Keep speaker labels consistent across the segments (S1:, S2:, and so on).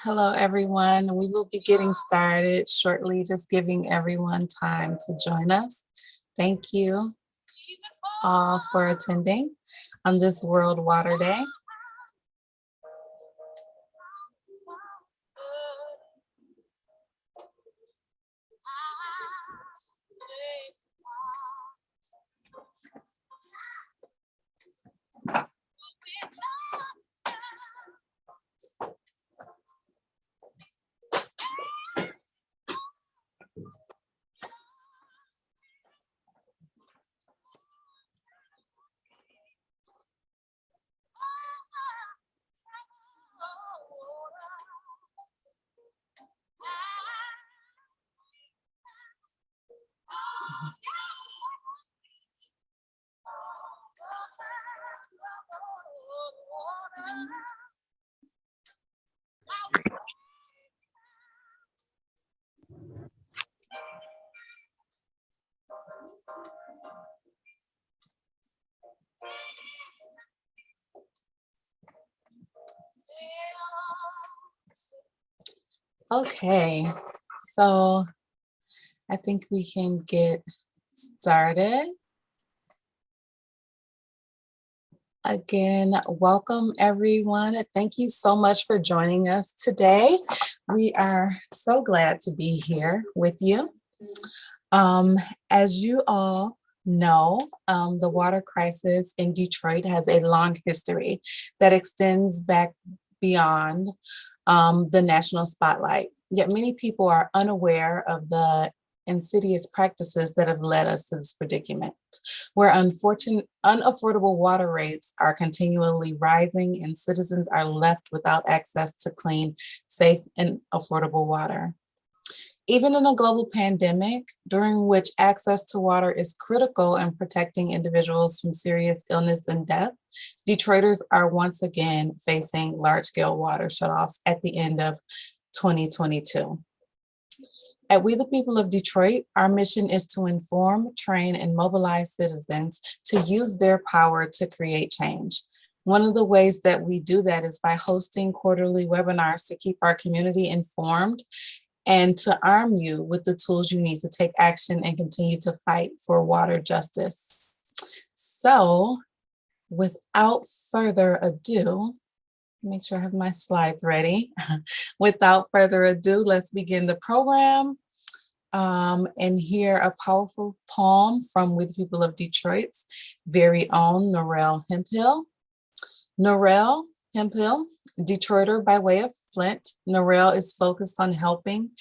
S1: Hello, everyone. We will be getting started shortly, just giving everyone time to join us. Thank you all for attending on this World Water Day. Okay, so I think we can get started. Again, welcome everyone. Thank you so much for joining us today. We are so glad to be here with you. As you all know, the water crisis in Detroit has a long history that extends back beyond the national spotlight. Yet many people are unaware of the insidious practices that have led us to this predicament, where unaffordable water rates are continually rising and citizens are left without access to clean, safe, and affordable water. Even in a global pandemic, during which access to water is critical in protecting individuals from serious illness and death, Detroiters are once again facing large-scale water shutoffs at the end of 2022. At We the People of Detroit, our mission is to inform, train, and mobilize citizens to use their power to create change. One of the ways that we do that is by hosting quarterly webinars to keep our community informed and to arm you with the tools you need to take action and continue to fight for water justice. So, without further ado, make sure I have my slides ready. Without further ado, let's begin the program and hear a powerful poem from We the People of Detroit's very own Narelles Hemphill. Narelles Hemphill, Detroiter by way of Flint, Narelles is focused on helping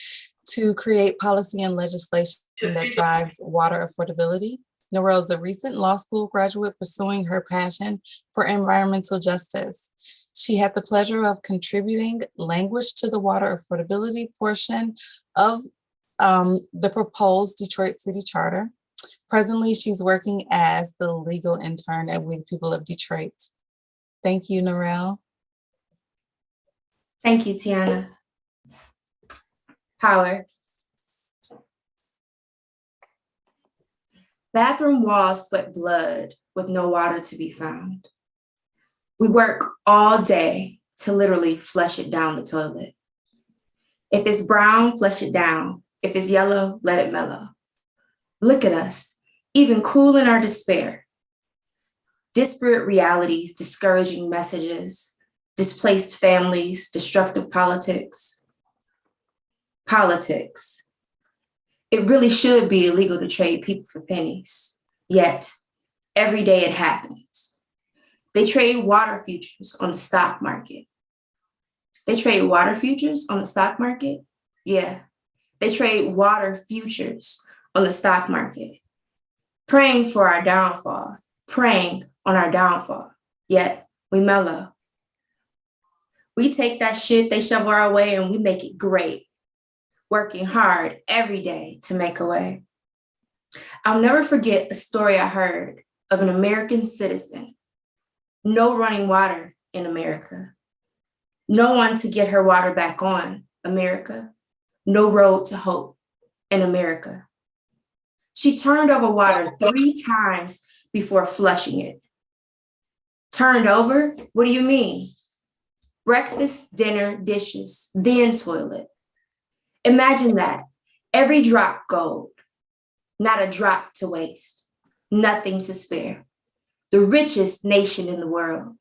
S1: to create policy and legislation that drives water affordability. Narelles is a recent law school graduate pursuing her passion for environmental justice. She had the pleasure of contributing language to the water affordability portion of the proposed Detroit City Charter. Presently, she's working as the legal intern at We the People of Detroit. Thank you, Narelles.
S2: Thank you, Tiana. Power. Bathroom walls sweat blood with no water to be found. We work all day to literally flush it down the toilet. If it's brown, flush it down. If it's yellow, let it mellow. Look at us, even cool in our despair. Disparate realities, discouraging messages, displaced families, destructive politics. Politics. It really should be illegal to trade people for pennies, yet every day it happens. They trade water futures on the stock market. They trade water futures on the stock market? Yeah, they trade water futures on the stock market. Praying for our downfall, preying on our downfall, yet we mellow. We take that shit they shovel our way and we make it great, working hard every day to make a way. I'll never forget a story I heard of an American citizen. No running water in America. No one to get her water back on, America. No road to hope in America. She turned over water 3 times before flushing it. Turned over? What do you mean? Breakfast, dinner, dishes, then toilet. Imagine that. Every drop gold, not a drop to waste, nothing to spare. The richest nation in the world.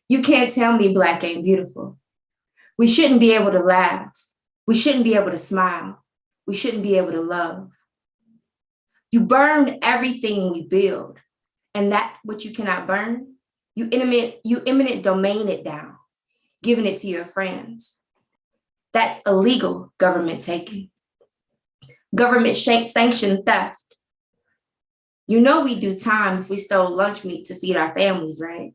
S2: You can't tell me Black ain't beautiful. We shouldn't be able to laugh. We shouldn't be able to smile. We shouldn't be able to love. You burn everything we build, and that which you cannot burn, you eminent domain it down, giving it to your friends. That's illegal government taking. Government sanctioned theft. You know we do time if we stole lunch meat to feed our families, right?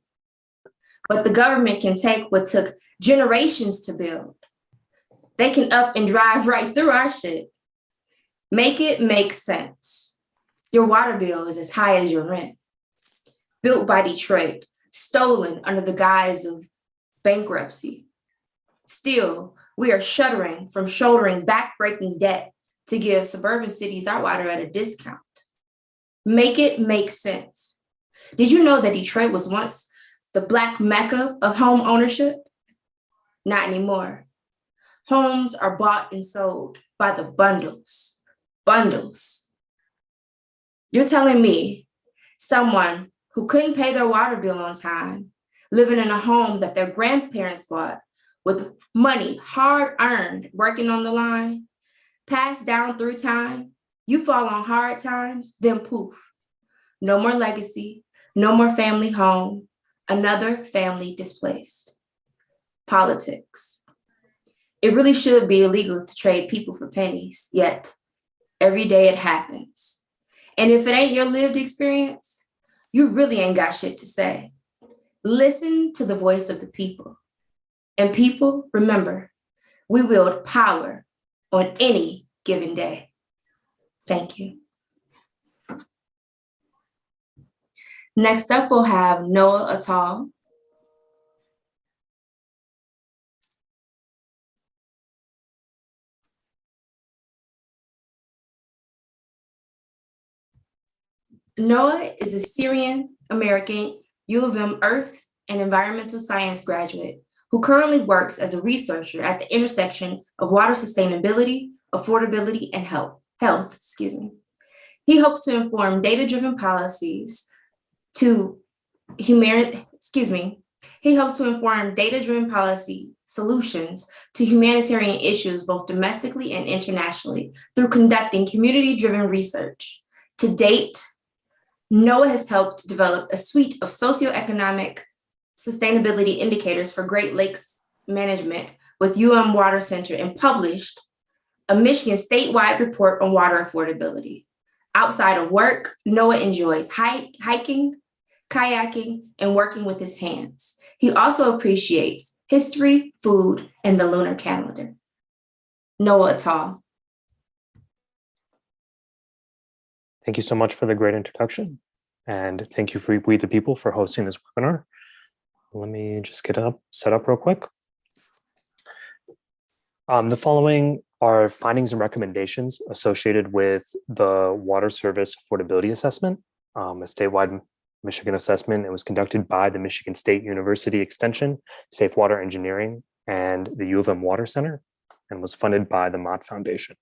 S2: But the government can take what took generations to build. They can up and drive right through our shit. Make it make sense. Your water bill is as high as your rent. Built by Detroit, stolen under the guise of bankruptcy. Still, we are shuddering from shouldering backbreaking debt to give suburban cities our water at a discount. Make it make sense. Did you know that Detroit was once the Black Mecca of home ownership? Not anymore. Homes are bought and sold by the bundles. Bundles. You're telling me someone who couldn't pay their water bill on time, living in a home that their grandparents bought with money hard earned, working on the line, passed down through time, you fall on hard times, then poof. No more legacy, no more family home, another family displaced. Politics. It really should be illegal to trade people for pennies, yet every day it happens. And if it ain't your lived experience, you really ain't got shit to say. Listen to the voice of the people. And people, remember, we wield power on any given day. Thank you. Next up, we'll have Noah Attal. Noah is a Syrian-American U of M Earth and Environmental Science graduate who currently works as a researcher at the intersection of water sustainability, affordability, and health. He hopes to inform data-driven policies solutions to humanitarian issues both domestically and internationally through conducting community-driven research. To date, Noah has helped develop a suite of socioeconomic sustainability indicators for Great Lakes management with UM Water Center and published a Michigan statewide report on water affordability. Outside of work, Noah enjoys hiking, kayaking, and working with his hands. He also appreciates history, food, and the lunar calendar. Noah Attal.
S3: Thank you so much for the great introduction. And thank you for We the People for hosting this webinar. Let me just get set up real quick. The following are findings and recommendations associated with the Water Service Affordability Assessment, a statewide Michigan assessment. It was conducted by the Michigan State University Extension, Safe Water Engineering, and the U of M Water Center, and was funded by the Mott Foundation.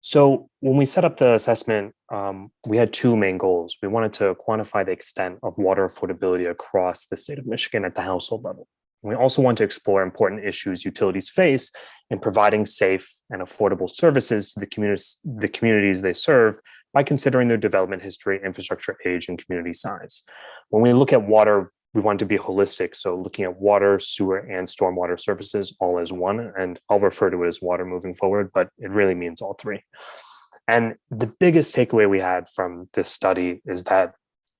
S3: So when we set up the assessment, we had two main goals. We wanted to quantify the extent of water affordability across the state of Michigan at the household level. We also want to explore important issues utilities face in providing safe and affordable services to the communities they serve by considering their development history, infrastructure age, and community size. When we look at water, we want to be holistic. So looking at water, sewer, and stormwater services all as one, and I'll refer to it as water moving forward, but it really means all three. And the biggest takeaway we had from this study is that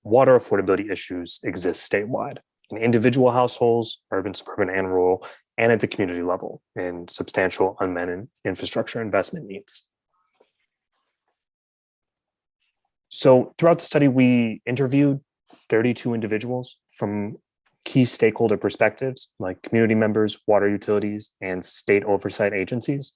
S3: water affordability issues exist statewide in individual households, urban, suburban, and rural, and at the community level in substantial unmet infrastructure investment needs. So throughout the study, we interviewed 32 individuals from key stakeholder perspectives like community members, water utilities, and state oversight agencies.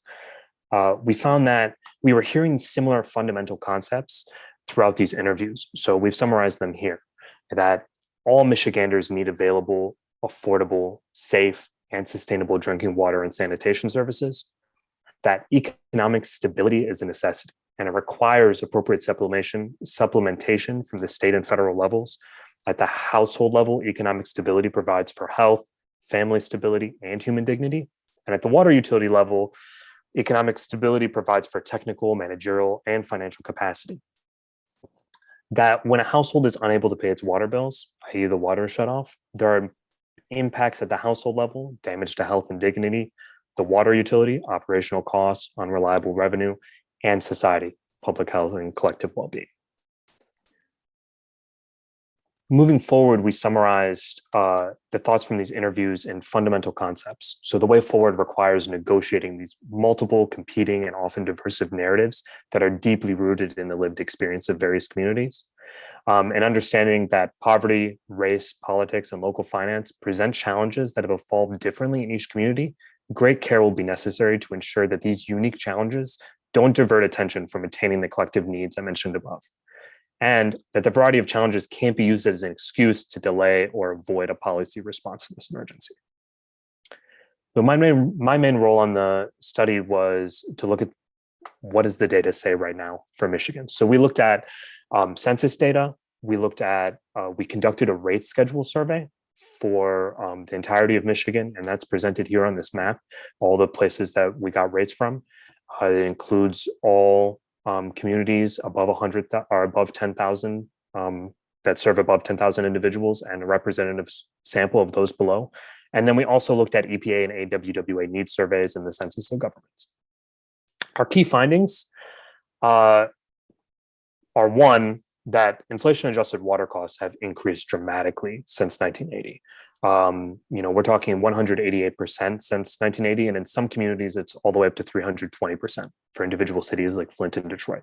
S3: We found that we were hearing similar fundamental concepts throughout these interviews. So we've summarized them here, that all Michiganders need available, affordable, safe, and sustainable drinking water and sanitation services, that economic stability is a necessity, and it requires appropriate supplementation from the state and federal levels. At the household level, economic stability provides for health, family stability, and human dignity. And at the water utility level, economic stability provides for technical, managerial, and financial capacity. That when a household is unable to pay its water bills, i.e. the water is shut off, there are impacts at the household level, damage to health and dignity, the water utility, operational costs, unreliable revenue, and society, public health, and collective well-being. Moving forward, we summarized the thoughts from these interviews in fundamental concepts. So the way forward requires negotiating these multiple, competing, and often diversive narratives that are deeply rooted in the lived experience of various communities. And understanding that poverty, race, politics, and local finance present challenges that have evolved differently in each community, great care will be necessary to ensure that these unique challenges don't divert attention from attaining the collective needs I mentioned above, and that the variety of challenges can't be used as an excuse to delay or avoid a policy response to this emergency. So my main role on the study was to look at what does the data say right now for Michigan. So we looked at census data. We looked at, we conducted a rate schedule survey for the entirety of Michigan, and that's presented here on this map, all the places that we got rates from. It includes all communities above 100 or above 10,000 that serve above 10,000 individuals, and a representative sample of those below. And then we also looked at EPA and AWWA needs surveys and the census of governments. Our key findings are one, that inflation-adjusted water costs have increased dramatically since 1980. We're talking 188% since 1980, and in some communities, it's all the way up to 320% for individual cities like Flint and Detroit.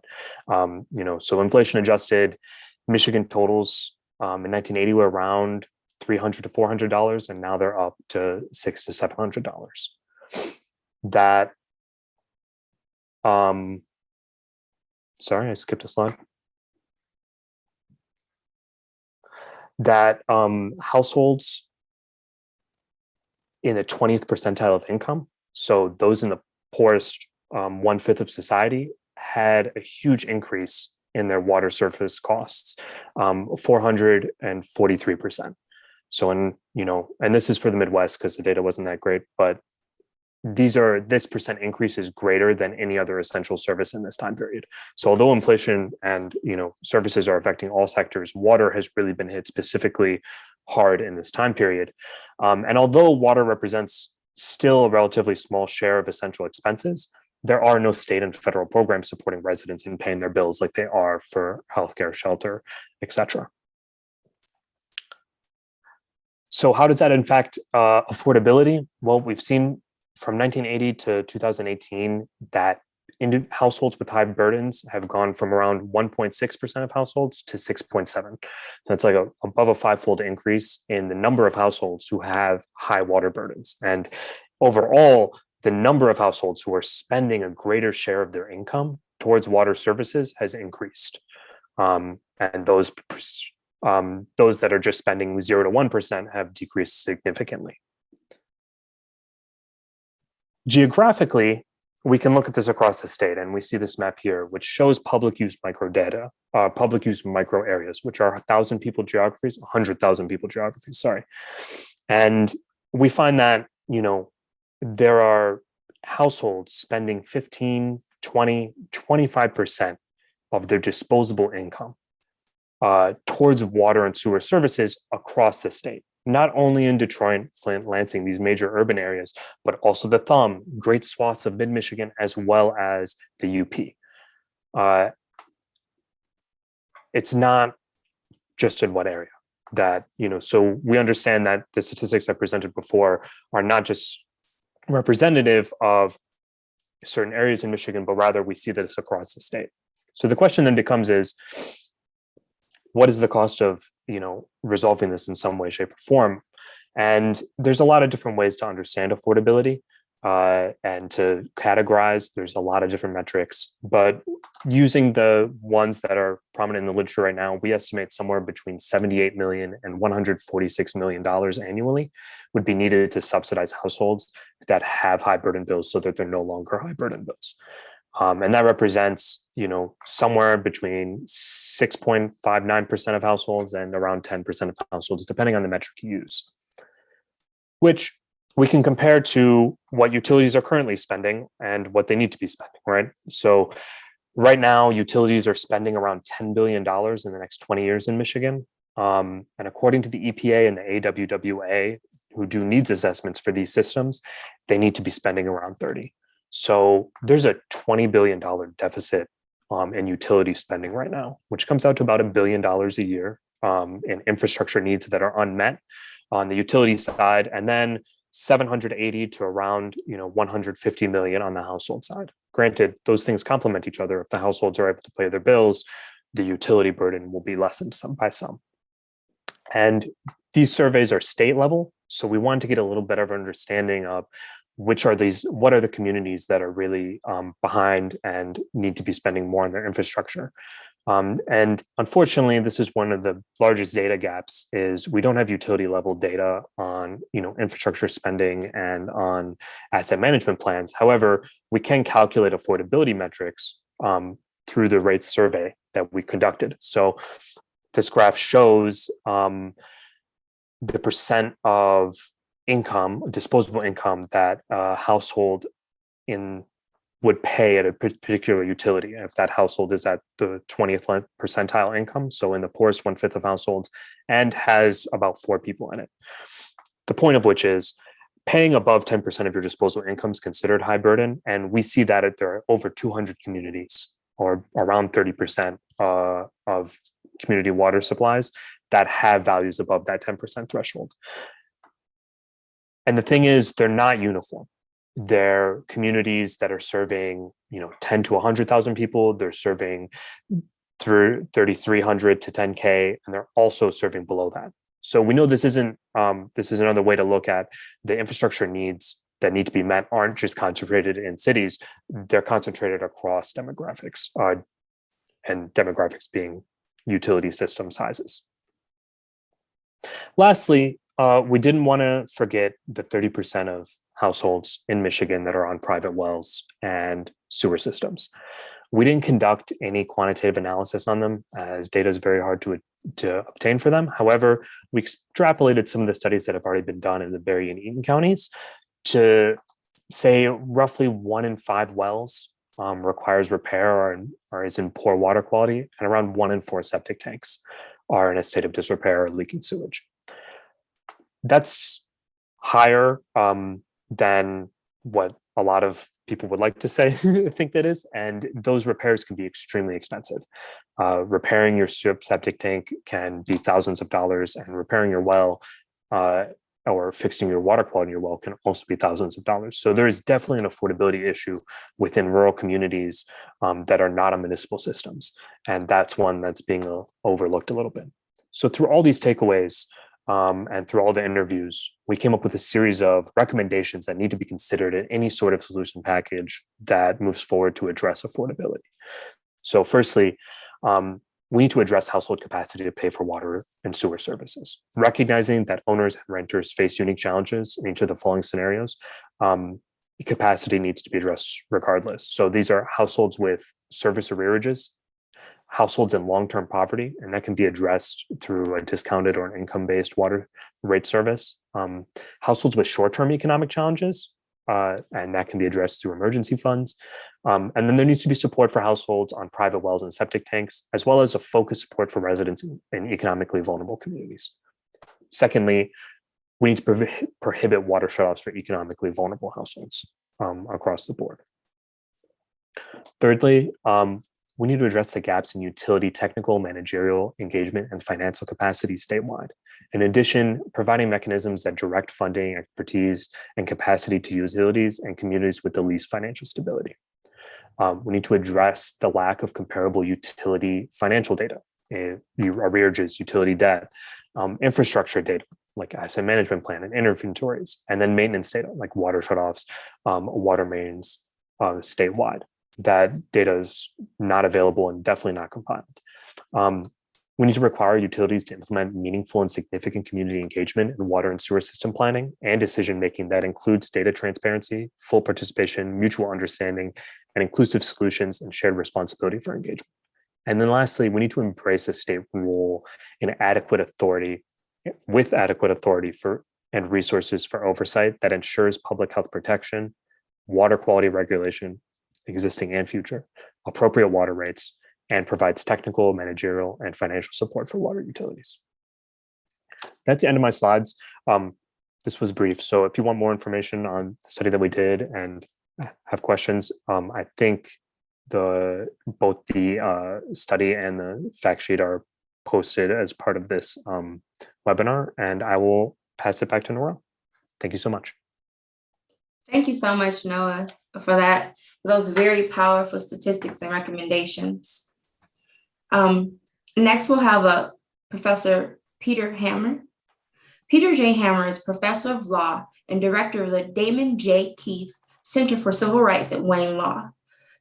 S3: So inflation-adjusted, Michigan totals in 1980 were around $300 to $400, and now they're up to $600 to $700. That, sorry, I skipped a slide. That households in the 20th percentile of income, so those in the poorest 1/5 of society, had a huge increase in their water surface costs, 443%. So, and this is for the Midwest because the data wasn't that great, but this percent increase is greater than any other essential service in this time period. So although inflation and services are affecting all sectors, water has really been hit specifically hard in this time period. And although water represents still a relatively small share of essential expenses, there are no state and federal programs supporting residents in paying their bills like they are for healthcare, shelter, etc. So how does that impact affordability? Well, we've seen from 1980 to 2018 that households with high burdens have gone from around 1.6% of households to 6.7%. That's like above a 5-fold increase in the number of households who have high water burdens. And overall, the number of households who are spending a greater share of their income towards water services has increased. And those that are just spending 0 to 1% have decreased significantly. Geographically, we can look at this across the state, and we see this map here, which shows public use micro data, public use micro areas, which are 1,000 people geographies, 100,000 people geographies, sorry. And we find that, there are households spending 15, 20, 25% of their disposable income towards water and sewer services across the state. Not only in Detroit, Flint, Lansing, these major urban areas, but also the Thumb, great swaths of mid-Michigan, as well as the UP. It's not just in one area that, so we understand that the statistics I presented before are not just representative of certain areas in Michigan, but rather we see this across the state. So the question then becomes is, what is the cost of, resolving this in some way, shape, or form? And there's a lot of different ways to understand affordability. and to categorize. There's a lot of different metrics, but using the ones that are prominent in the literature right now, we estimate somewhere between $78 million and $146 million annually would be needed to subsidize households that have high burden bills so that they're no longer high burden bills. And that represents, somewhere between 6.59% of households and around 10% of households, depending on the metric you use, which we can compare to what utilities are currently spending and what they need to be spending, right? So right now, utilities are spending around $10 billion in the next 20 years in Michigan. And according to the EPA and the AWWA, who do needs assessments for these systems, they need to be spending around 30. So there's a $20 billion deficit in utility spending right now, which comes out to about $1 billion a year in infrastructure needs that are unmet on the utility side, and then 780 to around 150 million on the household side. Granted, those things complement each other. If the households are able to pay their bills, the utility burden will be lessened some by some. And these surveys are state level, so we wanted to get a little bit of an understanding of what are the communities that are really behind and need to be spending more on their infrastructure. And unfortunately, this is one of the largest data gaps, is we don't have utility level data on infrastructure spending and on asset management plans. However, we can calculate affordability metrics through the rates survey that we conducted. So this graph shows the percent of income, disposable income, that a household would pay at a particular utility. And if that household is at the 20th percentile income, so in the poorest 1/5 of households, and has about 4 people in it. The point of which is paying above 10% of your disposable income is considered high burden. And we see that there are over 200 communities, or around 30% of community water supplies, that have values above that 10% threshold. And the thing is, they're not uniform. They're communities that are serving, 10 to 100,000 people. They're serving through 3,300 to 10K, and they're also serving below that. So we know this is another way to look at the infrastructure needs that need to be met aren't just concentrated in cities. They're concentrated across demographics, and demographics being utility system sizes. Lastly, we didn't want to forget the 30% of households in Michigan that are on private wells and sewer systems. We didn't conduct any quantitative analysis on them, as data is very hard to obtain for them. However, we extrapolated some of the studies that have already been done in the Berry and Eaton counties to say roughly 1 in 5 wells requires repair or is in poor water quality, and around 1 in 4 septic tanks are in a state of disrepair or leaking sewage. That's higher than what a lot of people would like to say, think that is. And those repairs can be extremely expensive. Repairing your septic tank can be thousands of dollars, and repairing your well or fixing your water quality in your well can also be thousands of dollars. So there is definitely an affordability issue within rural communities that are not on municipal systems. And that's one that's being overlooked a little bit. So through all these takeaways, and through all the interviews, we came up with a series of recommendations that need to be considered in any sort of solution package that moves forward to address affordability. So firstly, we need to address household capacity to pay for water and sewer services, recognizing that owners and renters face unique challenges in each of the following scenarios. Capacity needs to be addressed regardless. So these are households with service arrearages, households in long-term poverty, and that can be addressed through a discounted or an income-based water rate service. Households with short-term economic challenges, and that can be addressed through emergency funds. And then there needs to be support for households on private wells and septic tanks, as well as a focused support for residents in economically vulnerable communities. Secondly, we need to prohibit water shutoffs for economically vulnerable households across the board. Thirdly, we need to address the gaps in utility technical, managerial engagement, and financial capacity statewide. In addition, providing mechanisms that direct funding, expertise, and capacity to utilities and communities with the least financial stability. We need to address the lack of comparable utility financial data, arrearages, utility debt, infrastructure data, like asset management plan and inventories, and then maintenance data like water shutoffs, water mains statewide. That data is not available and definitely not compiled. We need to require utilities to implement meaningful and significant community engagement in water and sewer system planning and decision-making that includes data transparency, full participation, mutual understanding, and inclusive solutions and shared responsibility for engagement. And then lastly, we need to embrace a state role in adequate authority for and resources for oversight that ensures public health protection, water quality regulation, existing and future, appropriate water rates, and provides technical, managerial, and financial support for water utilities. That's the end of my slides. This was brief, so if you want more information on the study that we did and have questions, I think both the study and the fact sheet are posted as part of this webinar, and I will pass it back to Narelle. Thank you so much.
S2: Thank you so much, Noah, for those very powerful statistics and recommendations. Next, we'll have Professor Peter Hammer. Peter J. Hammer is Professor of Law and Director of the Damon J. Keith Center for Civil Rights at Wayne Law.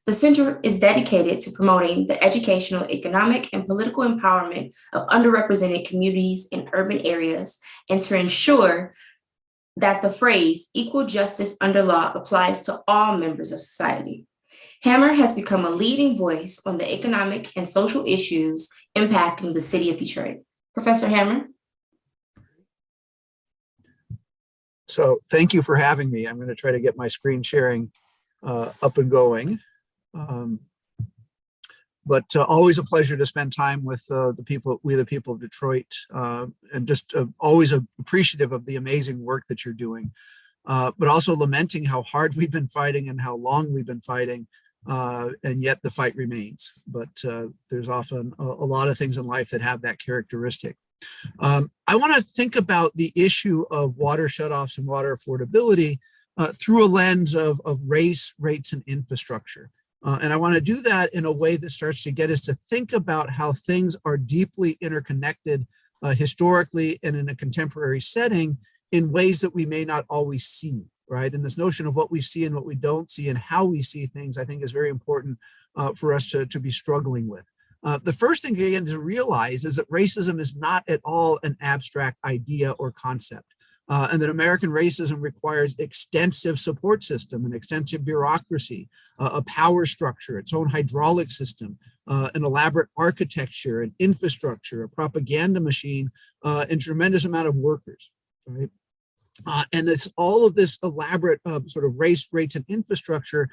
S2: The center is dedicated to promoting the educational, economic, and political empowerment of underrepresented communities in urban areas and to ensure that the phrase equal justice under law applies to all members of society. Hammer has become a leading voice on the economic and social issues impacting the city of Detroit. Professor Hammer.
S4: So thank you for having me. I'm going to try to get my screen sharing up and going. But always a pleasure to spend time with the people of Detroit, and just always appreciative of the amazing work that you're doing, but also lamenting how hard we've been fighting and how long we've been fighting, and yet the fight remains. But there's often a lot of things in life that have that characteristic. I want to think about the issue of water shutoffs and water affordability through a lens of race, rates, and infrastructure. And I want to do that in a way that starts to get us to think about how things are deeply interconnected historically and in a contemporary setting in ways that we may not always see, right? And this notion of what we see and what we don't see and how we see things, I think is very important for us to be struggling with. The first thing again to realize is that racism is not at all an abstract idea or concept. And that American racism requires extensive support system, an extensive bureaucracy, a power structure, its own hydraulic system, an elaborate architecture, an infrastructure, a propaganda machine, and tremendous amount of workers, right? And all of this elaborate sort of race, rates, and infrastructure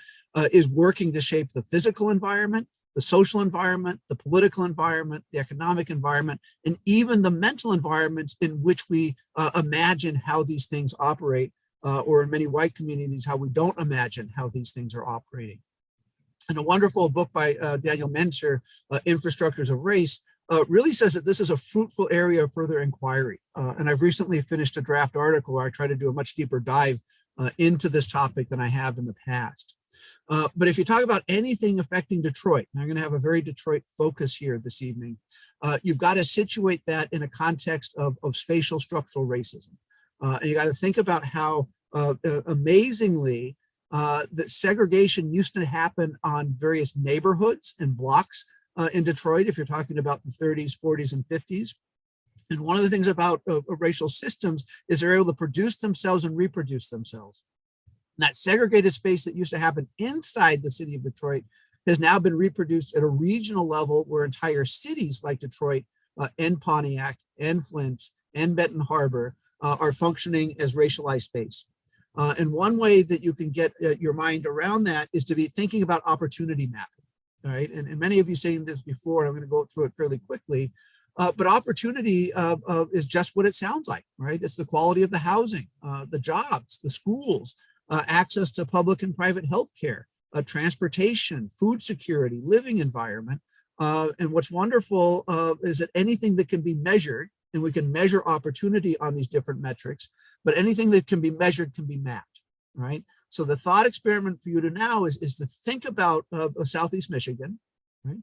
S4: is working to shape the physical environment, the social environment, the political environment, the economic environment, and even the mental environments in which we imagine how these things operate, or in many white communities, how we don't imagine how these things are operating. And a wonderful book by Daniel Menser, Infrastructures of Race, really says that this is a fruitful area of further inquiry. And I've recently finished a draft article where I try to do a much deeper dive into this topic than I have in the past. But if you talk about anything affecting Detroit, and I'm going to have a very Detroit focus here this evening, you've got to situate that in a context of spatial structural racism. And you got to think about how amazingly that segregation used to happen on various neighborhoods and blocks in Detroit, if you're talking about the 30s, 40s, and 50s. And one of the things about racial systems is they're able to produce themselves and reproduce themselves. And that segregated space that used to happen inside the city of Detroit has now been reproduced at a regional level where entire cities like Detroit and Pontiac and Flint and Benton Harbor are functioning as racialized space. And one way that you can get your mind around that is to be thinking about opportunity mapping, right? And many of you saying this before, I'm going to go through it fairly quickly, but opportunity is just what it sounds like, right? It's the quality of the housing, the jobs, the schools, access to public and private health care, transportation, food security, living environment. And what's wonderful is that anything that can be measured, and we can measure opportunity on these different metrics, but anything that can be measured can be mapped, right? So the thought experiment for you to now is to think about Southeast Michigan, right?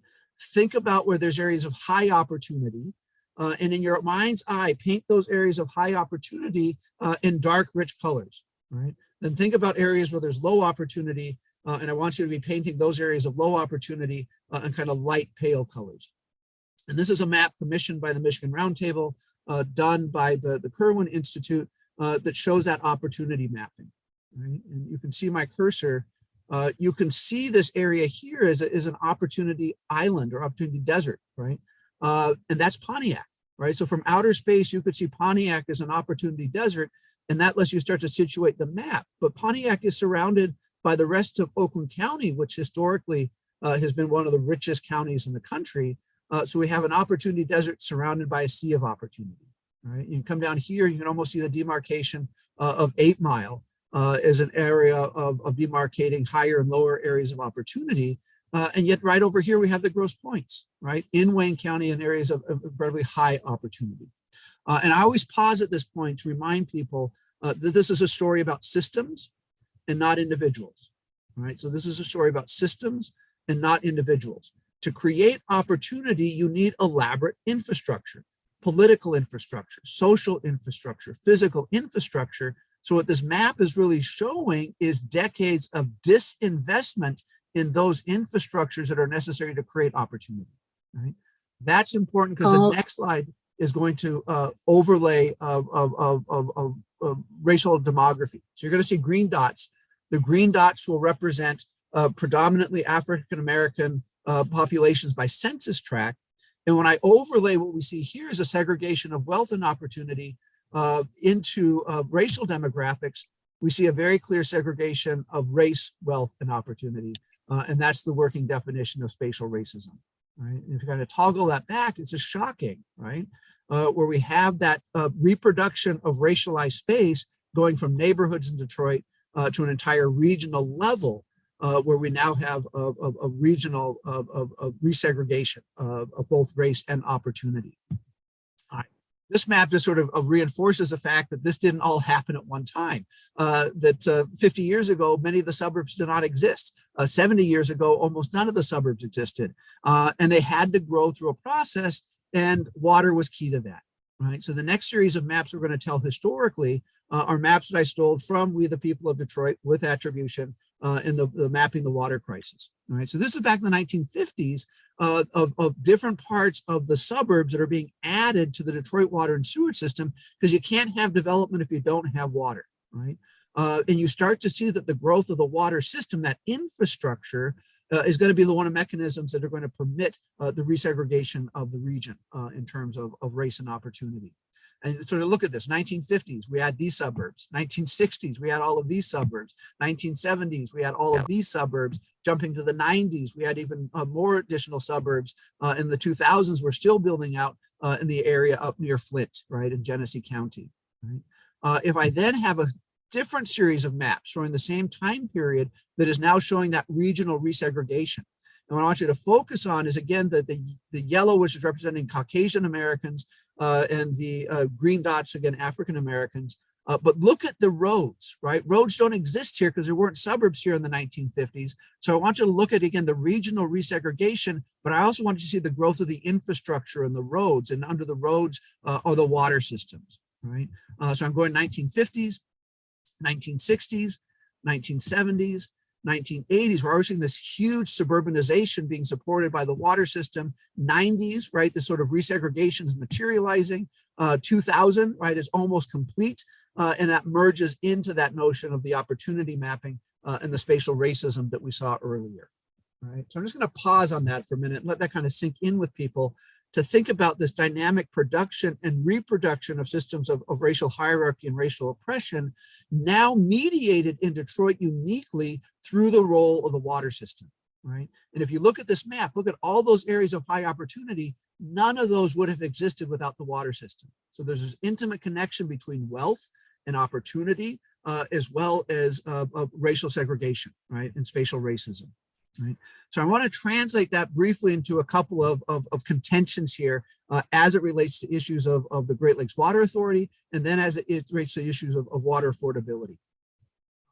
S4: Think about where there's areas of high opportunity, and in your mind's eye, paint those areas of high opportunity in dark, rich colors, right? Then think about areas where there's low opportunity, and I want you to be painting those areas of low opportunity in kind of light, pale colors. And this is a map commissioned by the Michigan Roundtable, done by the Kirwan Institute, that shows that opportunity mapping, right? And you can see my cursor. You can see this area here is an opportunity island or opportunity desert, right? And that's Pontiac, right? So from outer space, you could see Pontiac as an opportunity desert, and that lets you start to situate the map. But Pontiac is surrounded by the rest of Oakland County, which historically has been one of the richest counties in the country. So we have an opportunity desert surrounded by a sea of opportunity, right? You can come down here, you can almost see the demarcation of 8 Mile as an area of demarcating higher and lower areas of opportunity. And yet right over here, we have the Grosse Pointes, right? In Wayne County in areas of incredibly high opportunity. And I always pause at this point to remind people that this is a story about systems and not individuals, right? So this is a story about systems and not individuals. To create opportunity, you need elaborate infrastructure, political infrastructure, social infrastructure, physical infrastructure. So what this map is really showing is decades of disinvestment in those infrastructures that are necessary to create opportunity, right? That's important because the next slide is going to overlay of racial demography. So you're going to see green dots. The green dots will represent predominantly African-American populations by census tract. And when I overlay what we see here is a segregation of wealth and opportunity into racial demographics, we see a very clear segregation of race, wealth, and opportunity. And that's the working definition of spatial racism, right? And if you kind of toggle that back, it's just shocking, right? Where we have that reproduction of racialized space going from neighborhoods in Detroit to an entire regional level, where we now have a regional resegregation of both race and opportunity. All right. This map just sort of reinforces the fact that this didn't all happen at one time, that 50 years ago, many of the suburbs did not exist. 70 years ago, almost none of the suburbs existed. And they had to grow through a process, and water was key to that, right? So the next series of maps we're going to tell historically are maps that I stole from We the People of Detroit with attribution in the mapping the water crisis, all right? So this is back in the 1950s of different parts of the suburbs that are being added to the Detroit water and sewer system, because you can't have development if you don't have water, right? And you start to see that the growth of the water system, that infrastructure, is going to be the one of mechanisms that are going to permit the resegregation of the region in terms of race and opportunity. And sort of look at this, 1950s, we had these suburbs. 1960s, we had all of these suburbs. 1970s, we had all of these suburbs. Jumping to the 90s, we had even more additional suburbs. In the 2000s, we're still building out in the area up near Flint, right, in Genesee County. Right? If I then have a different series of maps showing the same time period that is now showing that regional resegregation. And what I want you to focus on is, again, the yellow, which is representing Caucasian Americans, and the green dots, again, African Americans. But look at the roads, right? Roads don't exist here because there weren't suburbs here in the 1950s. So I want you to look at, again, the regional resegregation, but I also want you to see the growth of the infrastructure and the roads, and under the roads are the water systems, right? So I'm going 1950s, 1960s, 1970s, 1980s. We're already seeing this huge suburbanization being supported by the water system. 90s, right, this sort of resegregation is materializing. 2000, right, is almost complete. And that merges into that notion of the opportunity mapping and the spatial racism that we saw earlier, right? So I'm just going to pause on that for a minute and let that kind of sink in with people, to think about this dynamic production and reproduction of systems of racial hierarchy and racial oppression, now mediated in Detroit uniquely through the role of the water system, right? And if you look at this map, look at all those areas of high opportunity, none of those would have existed without the water system. So there's this intimate connection between wealth and opportunity, as well as racial segregation, right, and spatial racism. Right. So I want to translate that briefly into a couple of contentions here as it relates to issues of the Great Lakes Water Authority, and then as it relates to issues of water affordability.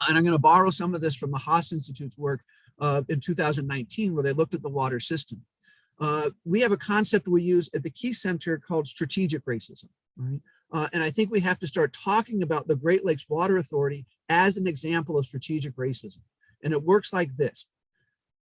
S4: And I'm going to borrow some of this from the Haas Institute's work in 2019, where they looked at the water system. We have a concept we use at the Key Center called strategic racism, right? And I think we have to start talking about the Great Lakes Water Authority as an example of strategic racism. And it works like this.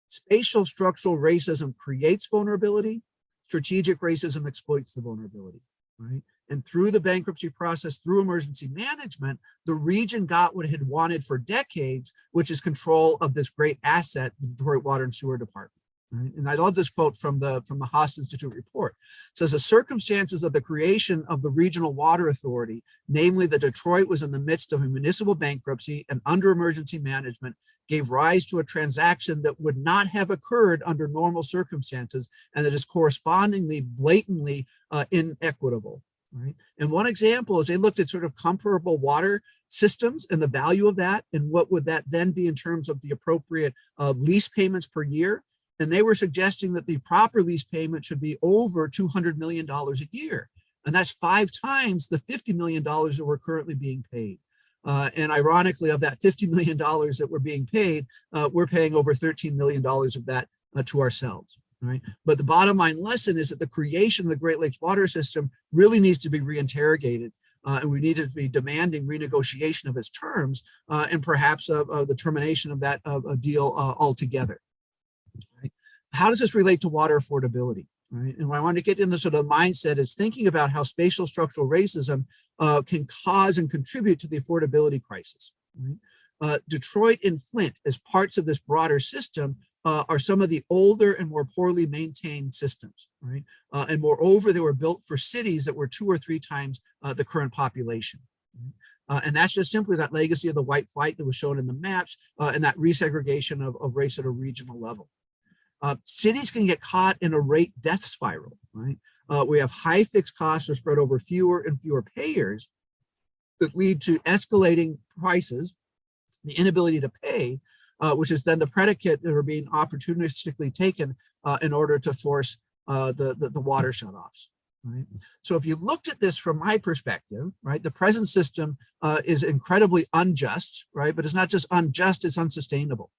S4: Spatial structural racism creates vulnerability. Strategic racism exploits the vulnerability, right? And through the bankruptcy process, through emergency management, the region got what it had wanted for decades, which is control of this great asset, the Detroit Water and Sewer Department. Right? And I love this quote from the Haas Institute report. It says, the circumstances of the creation of the Regional Water Authority, namely that Detroit was in the midst of a municipal bankruptcy and under emergency management, gave rise to a transaction that would not have occurred under normal circumstances, and that is correspondingly blatantly inequitable. Right? And one example is they looked at sort of comparable water systems and the value of that, and what would that then be in terms of the appropriate lease payments per year. And they were suggesting that the proper lease payment should be over $200 million a year. And that's 5 times the $50 million that we're currently being paid. And ironically, of that $50 million that we're being paid, we're paying over $13 million of that to ourselves. Right? But the bottom line lesson is that the creation of the Great Lakes water system really needs to be reinterrogated. And we need to be demanding renegotiation of its terms and perhaps the termination of that deal altogether. Right? How does this relate to water affordability? Right? And what I want to get in the sort of mindset is thinking about how spatial structural racism can cause and contribute to the affordability crisis. Right? Detroit and Flint, as parts of this broader system, are some of the older and more poorly maintained systems. Right? And moreover, they were built for cities that were 2 or 3 times the current population. Right? And that's just simply that legacy of the white flight that was shown in the maps and that resegregation of race at a regional level. Cities can get caught in a rate death spiral, right? We have high fixed costs are spread over fewer and fewer payers that lead to escalating prices, the inability to pay, which is then the predicate that are being opportunistically taken in order to force the water shutoffs. Right? So if you looked at this from my perspective, right, the present system is incredibly unjust, right? But it's not just unjust, it's unsustainable.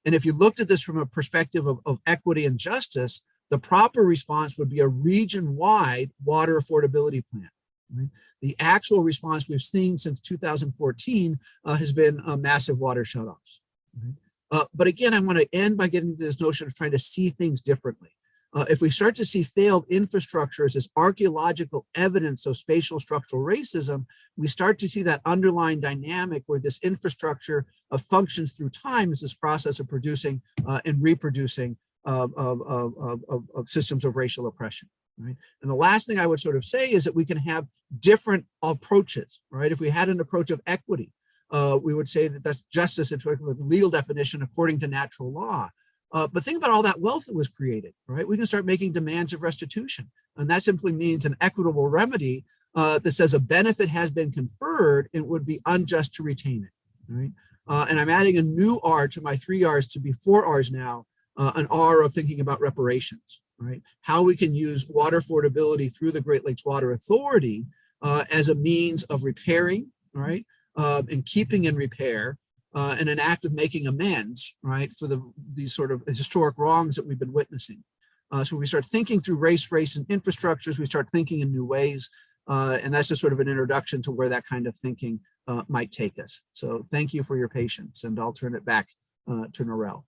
S4: And if you looked at this from a perspective of equity and justice, the proper response would be a region-wide water affordability plan. Right? The actual response we've seen since 2014 has been massive water shutoffs. Right? But again, I want to end by getting to this notion of trying to see things differently. If we start to see failed infrastructure as this archaeological evidence of spatial structural racism, we start to see that underlying dynamic where this infrastructure functions through time as this process of producing and reproducing of systems of racial oppression. Right? And the last thing I would sort of say is that we can have different approaches. Right? If we had an approach of equity, we would say that that's justice with legal definition according to natural law. But think about all that wealth that was created, right? We can start making demands of restitution. And that simply means an equitable remedy that says a benefit has been conferred, it would be unjust to retain it, right? And I'm adding a new R to my 3 R's to be 4 R's now, an R of thinking about reparations, right? How we can use water affordability through the Great Lakes Water Authority as a means of repairing, right? And keeping in repair, and an act of making amends, right, for these sort of historic wrongs that we've been witnessing. So we start thinking through race, and infrastructures, we start thinking in new ways, and that's just sort of an introduction to where that kind of thinking might take us. So thank you for your patience, and I'll turn it back to Narelle.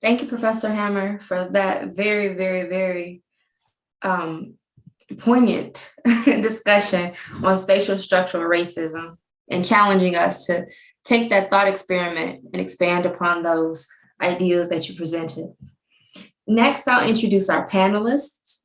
S2: Thank you, Professor Hammer, for that very, very, very poignant discussion on spatial structural racism, and challenging us to take that thought experiment and expand upon those ideas that you presented. Next, I'll introduce our panelists.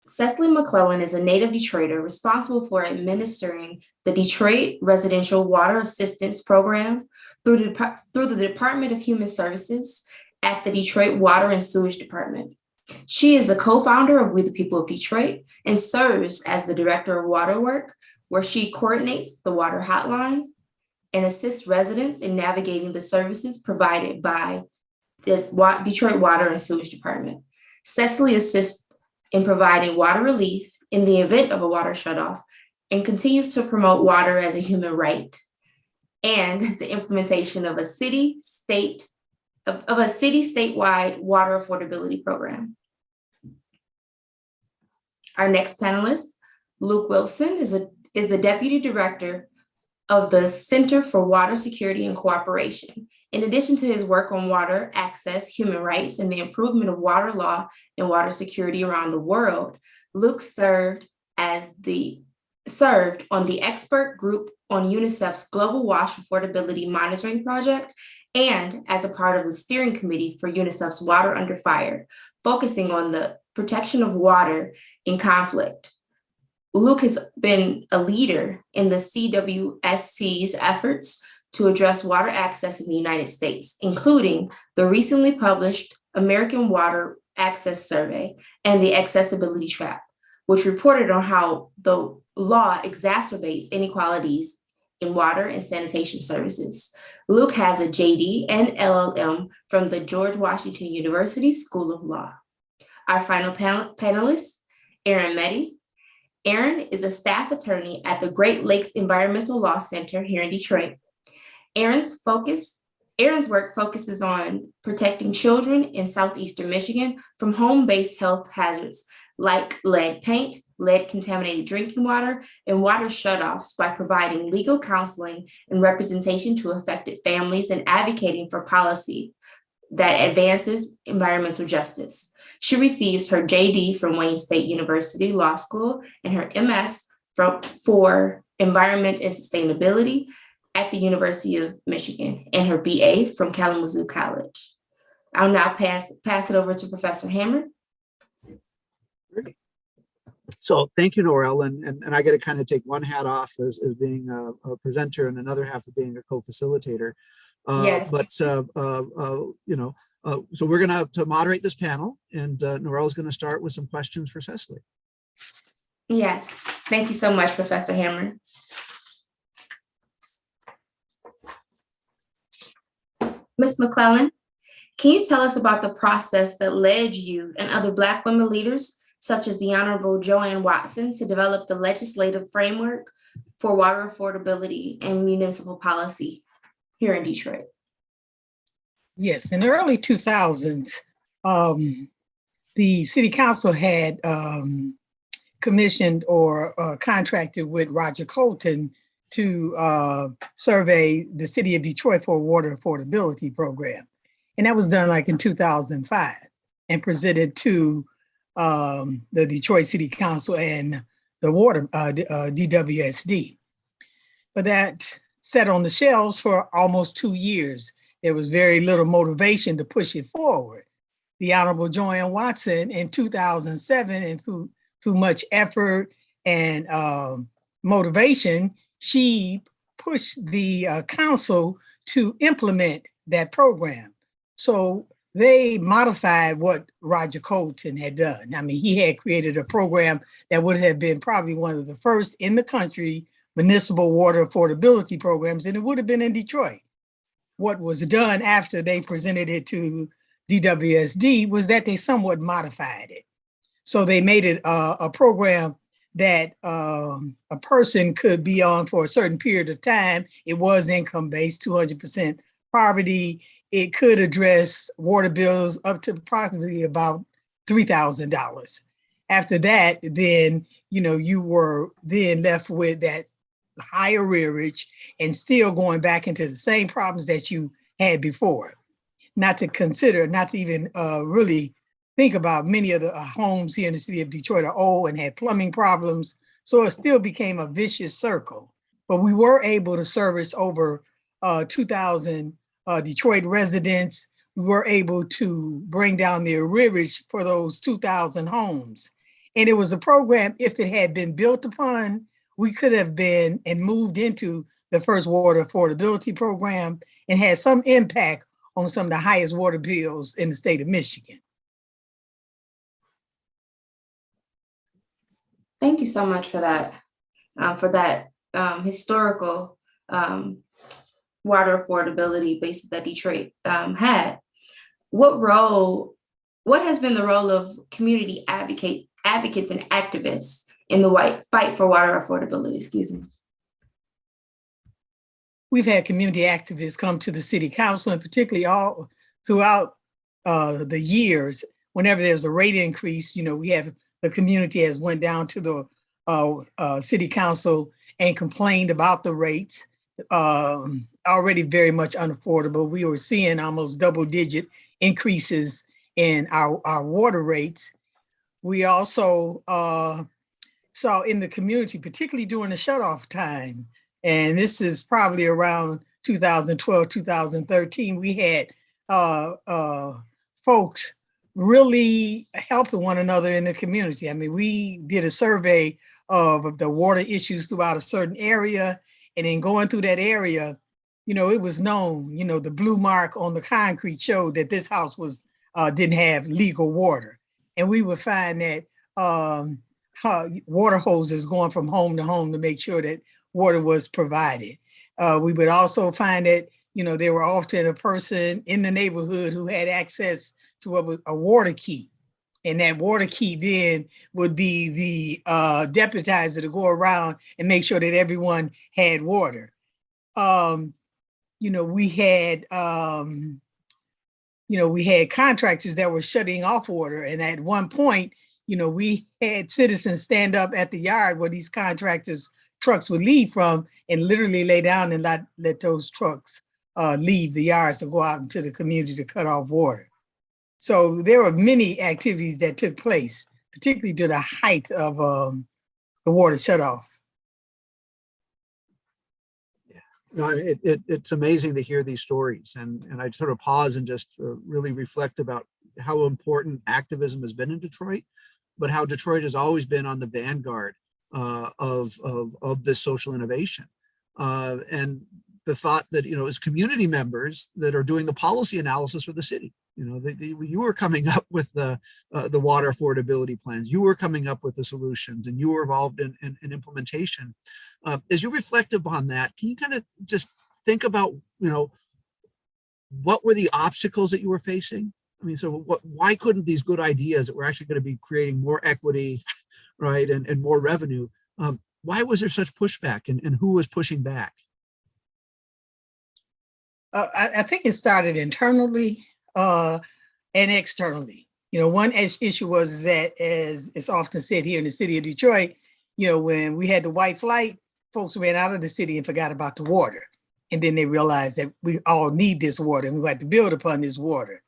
S2: Cecily McLellan is a native Detroiter responsible for administering the Detroit Residential Water Assistance Program through the Department of Human Services at the Detroit Water and Sewage Department. She is a co-founder of We the People of Detroit and serves as the Director of Water Work, where she coordinates the water hotline and assists residents in navigating the services provided by the Detroit Water and Sewage Department. Cecily assists in providing water relief in the event of a water shutoff and continues to promote water as a human right and the implementation of a city, state, of a city statewide water affordability program. Our next panelist, Luke Wilson, is the Deputy Director of the Center for Water Security and Cooperation. In addition to his work on water access, human rights, and the improvement of water law and water security around the world, Luke served on the expert group on UNICEF's Global Wash Affordability Monitoring Project and as a part of the steering committee for UNICEF's Water Under Fire, focusing on the protection of water in conflict. Luke has been a leader in the CWSC's efforts to address water access in the United States, including the recently published American Water Access Survey and the Accessibility Trap, which reported on how the law exacerbates inequalities in water and sanitation services. Luke has a JD and LLM from the George Washington University School of Law. Our final panelist, Erin Meddy. Erin is a staff attorney at the Great Lakes Environmental Law Center here in Detroit. Erin's work focuses on protecting children in southeastern Michigan from home-based health hazards like lead paint, lead-contaminated drinking water, and water shutoffs by providing legal counseling and representation to affected families and advocating for policy that advances environmental justice. She receives her JD from Wayne State University Law School and her MS for Environment and Sustainability at the University of Michigan and her BA from Kalamazoo College. I'll now pass it over to Professor Hammer.
S4: Great. So thank you, Narelle, and I got to kind of take one hat off as being a presenter and another half of being a co-facilitator.
S2: Yes.
S4: But so we're going to moderate this panel, and Narelle is going to start with some questions for Cecily.
S2: Yes, thank you so much, Professor Hammer. Ms. McLellan, can you tell us about the process that led you and other Black women leaders, such as the Honorable Joanne Watson, to develop the legislative framework for water affordability and municipal policy here in Detroit?
S5: Yes, in the early 2000s, the city council had commissioned or contracted with Roger Colton to survey the city of Detroit for a water affordability program. And that was done like in 2005 and presented to the Detroit City Council and the water, DWSD. But that sat on the shelves for almost 2 years. There was very little motivation to push it forward. The Honorable Joanne Watson in 2007, and through much effort and motivation, she pushed the council to implement that program. So they modified what Roger Colton had done. I mean, he had created a program that would have been probably one of the first in the country municipal water affordability programs, and it would have been in Detroit. What was done after they presented it to DWSD was that they somewhat modified it. So they made it a program that a person could be on for a certain period of time. It was income-based, 200% poverty. It could address water bills up to approximately about $3,000. After that, then, you were then left with that higher rearage and still going back into the same problems that you had before. Not to even really think about many of the homes here in the city of Detroit are old and had plumbing problems. So it still became a vicious circle. But we were able to service over 2,000 Detroit residents. We were able to bring down the arrearage for those 2,000 homes. And it was a program, if it had been built upon, we could have been and moved into the first water affordability program and had some impact on some of the highest water bills in the state of Michigan.
S2: Thank you so much for that historical water affordability basis that Detroit had. What has been the role of community advocates and activists in the fight for water affordability? Excuse me.
S5: We've had community activists come to the city council, and particularly all throughout the years, whenever there's a rate increase, we have the community has went down to the city council and complained about the rates. Already very much unaffordable. We were seeing almost double-digit increases in our water rates. We also saw in the community, particularly during the shutoff time, and this is probably around 2012, 2013, we had folks really helping one another in the community. I mean, we did a survey of the water issues throughout a certain area, and in going through that area, it was known, the blue mark on the concrete showed that this house was didn't have legal water. And we would find that water hoses going from home to home to make sure that water was provided. We would also find that, there were often a person in the neighborhood who had access to a water key. And that water key then would be the deputizer to go around and make sure that everyone had water. We had contractors that were shutting off water. And at one point, we had citizens stand up at the yard where these contractors' trucks would leave from and literally lay down and let those trucks leave the yards to go out into the community to cut off water. So there were many activities that took place, particularly during the height of the water shutoff.
S4: No, it's amazing to hear these stories, and I sort of pause and just really reflect about how important activism has been in Detroit, but how Detroit has always been on the vanguard of this social innovation, and the thought that as community members that are doing the policy analysis for the city, you were coming up with the water affordability plans, you were coming up with the solutions, and you were involved in implementation. As you reflect upon that, can you kind of just think about, what were the obstacles that you were facing? I mean, so why couldn't these good ideas that were actually going to be creating more equity, right, and more revenue, why was there such pushback, and who was pushing back?
S5: I think it started internally and externally. One issue was that, as it's often said here in the city of Detroit, when we had the white flight, folks ran out of the city and forgot about the water. And then they realized that we all need this water and we had to build upon this water.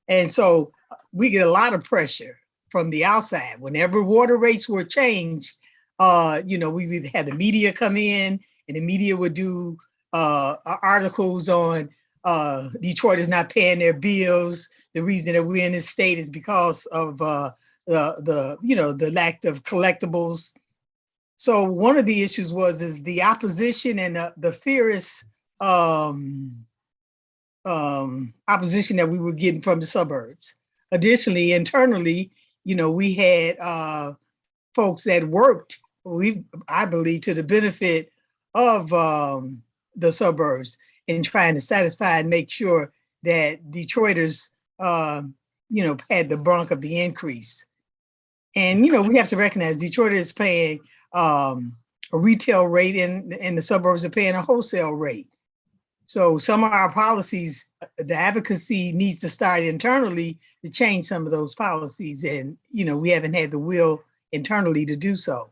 S5: And so we get a lot of pressure from the outside. Whenever water rates were changed, we had the media come in, and the media would do articles on Detroit is not paying their bills. The reason that we're in this state is because of the lack of collectibles. So one of the issues is the opposition and the fierce opposition that we were getting from the suburbs. Additionally, internally, we had folks that worked, I believe, to the benefit of the suburbs in trying to satisfy and make sure that Detroiters, had the brunt of the increase. And, we have to recognize Detroit is paying a retail rate, and the suburbs are paying a wholesale rate. So some of our policies, the advocacy needs to start internally to change some of those policies. And, we haven't had the will internally to do so.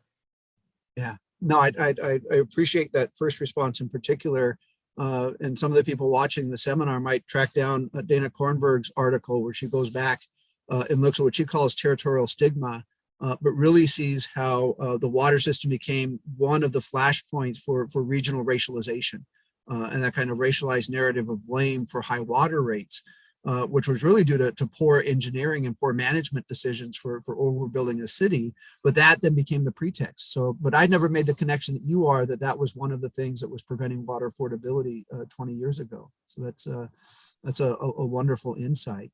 S4: Yeah, no, I appreciate that first response in particular. And some of the people watching the seminar might track down Dana Kornberg's article, where she goes back and looks at what she calls territorial stigma, but really sees how the water system became one of the flashpoints for regional racialization, and that kind of racialized narrative of blame for high water rates, which was really due to poor engineering and poor management decisions for overbuilding a city. But that then became the pretext. So, but I never made the connection that you are, that was one of the things that was preventing water affordability 20 years ago. So that's a wonderful insight.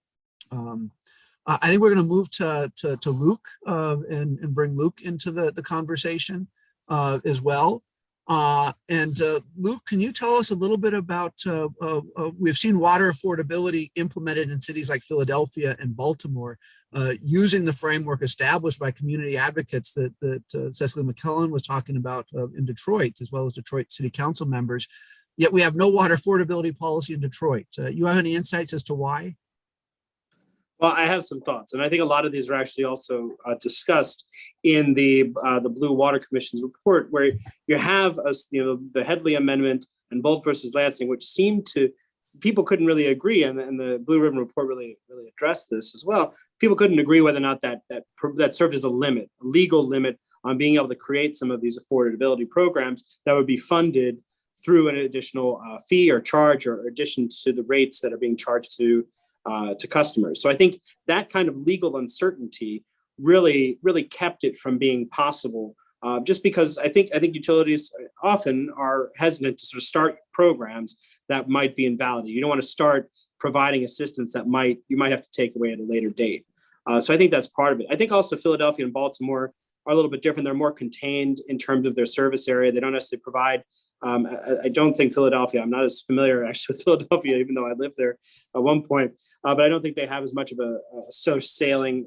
S4: I think we're going to move to Luke and bring Luke into the conversation as well. Luke, can you tell us a little bit about, we've seen water affordability implemented in cities like Philadelphia and Baltimore, using the framework established by community advocates that Cecily McLellan was talking about in Detroit, as well as Detroit City Council members. Yet we have no water affordability policy in Detroit. You have any insights as to why?
S6: Well, I have some thoughts, and I think a lot of these are actually also discussed in the Blue Water Commission's report, where you have the Headley Amendment and Bolt versus Lansing, which seemed to people couldn't really agree, and the Blue Ribbon report really addressed this as well. People couldn't agree whether or not that served as a limit, a legal limit on being able to create some of these affordability programs that would be funded through an additional fee or charge or addition to the rates that are being charged to customers. So I think that kind of legal uncertainty really kept it from being possible. Just because I think utilities often are hesitant to sort of start programs that might be invalid. You don't want to start providing assistance that you might have to take away at a later date. So I think that's part of it. I think also Philadelphia and Baltimore are a little bit different. They're more contained in terms of their service area. They don't necessarily provide. I don't think Philadelphia, I'm not as familiar actually with Philadelphia, even though I lived there at one point, but I don't think they have as much of a selling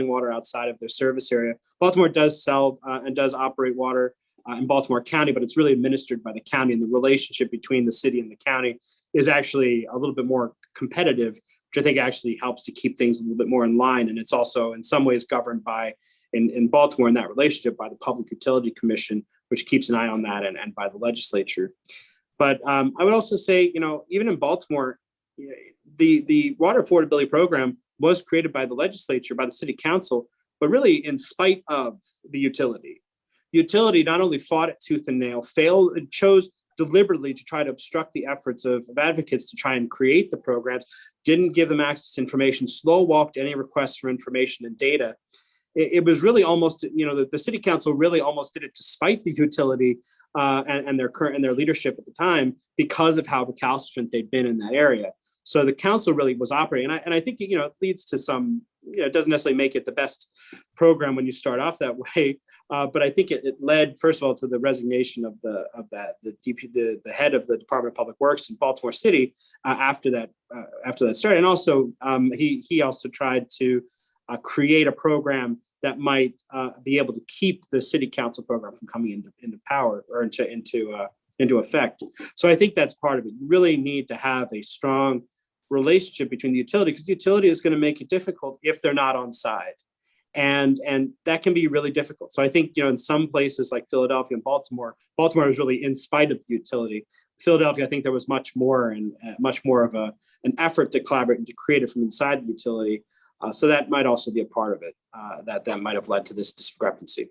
S6: water outside of their service area. Baltimore does sell and does operate water in Baltimore County, but it's really administered by the county, and the relationship between the city and the county is actually a little bit more competitive, which I think actually helps to keep things a little bit more in line. And it's also in some ways governed by, in Baltimore, in that relationship, by the Public Utility Commission, which keeps an eye on that, and by the legislature. But I would also say, even in Baltimore, the water affordability program was created by the legislature, by the city council, but really in spite of the utility. The utility not only fought it tooth and nail, failed, and chose deliberately to try to obstruct the efforts of advocates to try and create the programs, didn't give them access to information, slow walked any requests for information and data. It was really almost, the city council really almost did it to spite the utility and their leadership at the time, because of how recalcitrant they'd been in that area. So the council really was operating, and I think it leads to some, it doesn't necessarily make it the best program when you start off that way, but I think it led, first of all, to the resignation of the head of the Department of Public Works in Baltimore City after that started, and also he also tried to create a program that might be able to keep the city council program from coming into power or into effect. So I think that's part of it. You really need to have a strong relationship between the utility, because the utility is going to make it difficult if they're not on side. And that can be really difficult. So I think, in some places like Philadelphia and Baltimore was really in spite of the utility. Philadelphia, I think there was much more of an effort to collaborate and to create it from inside the utility. So that might also be a part of it, that might have led to this discrepancy.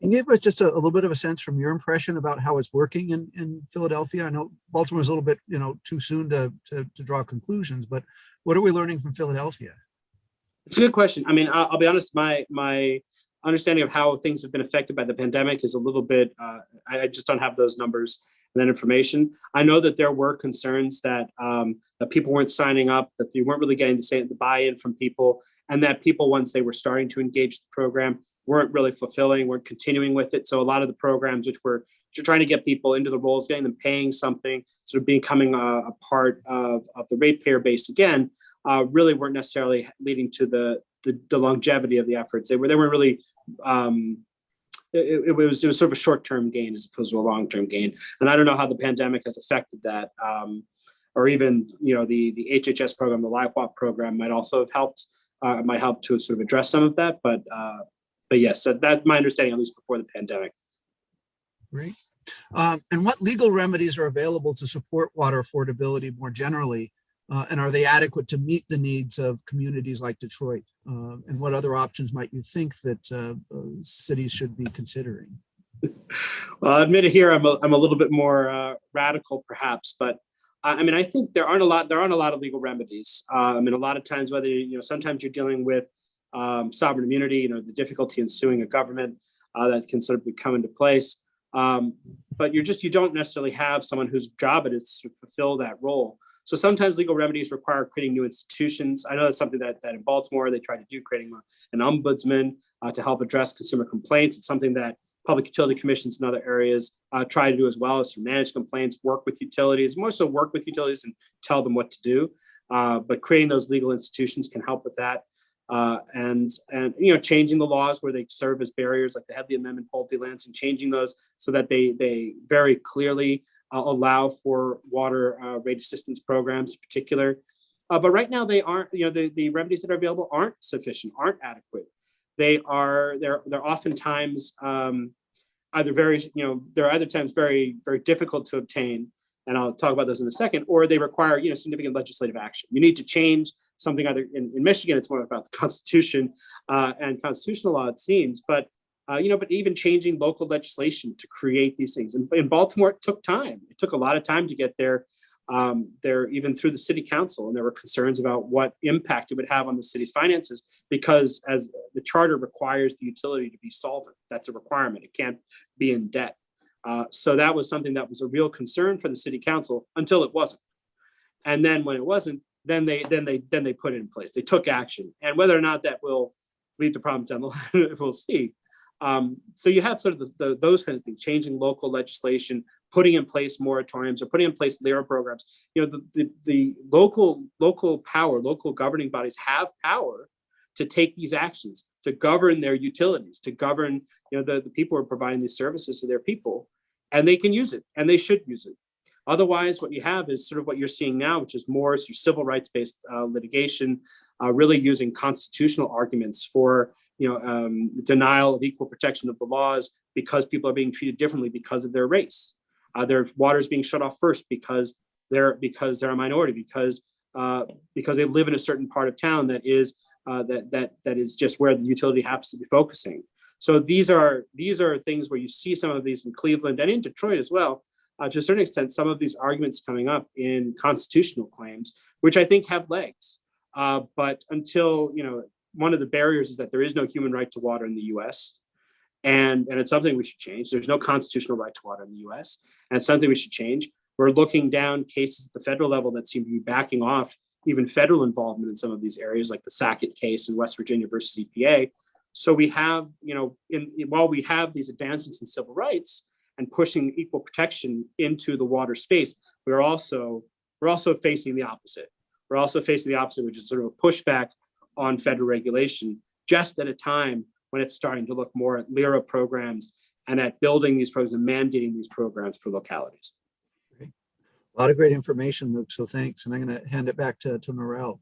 S4: And give us just a little bit of a sense from your impression about how it's working in Philadelphia. I know Baltimore is a little bit, too soon to draw conclusions, but what are we learning from Philadelphia?
S6: It's a good question. I mean, I'll be honest, my understanding of how things have been affected by the pandemic is a little bit, I just don't have those numbers and that information. I know that there were concerns that people weren't signing up, that they weren't really getting the buy-in from people, and that people, once they were starting to engage the program, weren't really weren't continuing with it. So a lot of the programs which were trying to get people into the roles, getting them paying something, sort of becoming a part of the ratepayer base again, really weren't necessarily leading to the longevity of the efforts. They weren't really. It was sort of a short-term gain as opposed to a long-term gain. And I don't know how the pandemic has affected that, or even the HHS program, the LIHWAP program might also have helped. Might help to sort of address some of that, but yes, that's my understanding, at least before the pandemic.
S4: Great. And what legal remedies are available to support water affordability more generally? And are they adequate to meet the needs of communities like Detroit? And what other options might you think that cities should be considering?
S6: Well, I'll admit it here, I'm a little bit more radical, perhaps, but I mean, I think there aren't a lot of legal remedies. I mean, a lot of times, whether sometimes you're dealing with sovereign immunity, the difficulty in suing a government that can sort of come into place. But you don't necessarily have someone whose job it is to fulfill that role. So sometimes legal remedies require creating new institutions. I know that's something that in Baltimore they tried to do, creating an ombudsman to help address consumer complaints. It's something that public utility commissions in other areas try to do as well, as to manage complaints, work with utilities, more so work with utilities and tell them what to do. But creating those legal institutions can help with that. And changing the laws where they serve as barriers, like the Headley Amendment, Bolt v. Lansing, changing those so that they very clearly allow for water rate assistance programs in particular. But right now they aren't, the remedies that are available aren't sufficient, aren't adequate. They're oftentimes either they're either times very, very difficult to obtain, and I'll talk about those in a second, or they require, significant legislative action. You need to change something either in Michigan, it's more about the Constitution and constitutional law, it seems, but even changing local legislation to create these things. And in Baltimore, it took time. It took a lot of time to get there even through the city council. And there were concerns about what impact it would have on the city's finances, because as the charter requires the utility to be solvent. That's a requirement. It can't be in debt. So that was something that was a real concern for the city council until it wasn't. And then when it wasn't, then they put it in place. They took action. And whether or not that will lead to problems down the line, we'll see. So you have sort of those kind of things, changing local legislation, putting in place moratoriums, or putting in place LERA programs. The local power, local governing bodies have power to take these actions, to govern their utilities, to govern the people who are providing these services to their people, and they can use it, and they should use it. Otherwise, what you have is sort of what you're seeing now, which is more civil rights-based litigation, really using constitutional arguments for denial of equal protection of the laws because people are being treated differently because of their race. Their water is being shut off first because they're a minority, because they live in a certain part of town that is just where the utility happens to be focusing. So these are things where you see some of these in Cleveland and in Detroit as well. To a certain extent, some of these arguments coming up in constitutional claims, which I think have legs. But until, one of the barriers is that there is no human right to water in the US. And it's something we should change. There's no constitutional right to water in the US. And it's something we should change. We're looking down cases at the federal level that seem to be backing off even federal involvement in some of these areas, like the Sackett case in West Virginia versus EPA. So we have, while we have these advancements in civil rights and pushing equal protection into the water space, we're also facing the opposite. We're also facing the opposite, which is sort of a pushback on federal regulation, just at a time when it's starting to look more at LERA programs and at building these programs and mandating these programs for localities.
S4: Great. A lot of great information, Luke, so thanks. And I'm going to hand it back to Narelle.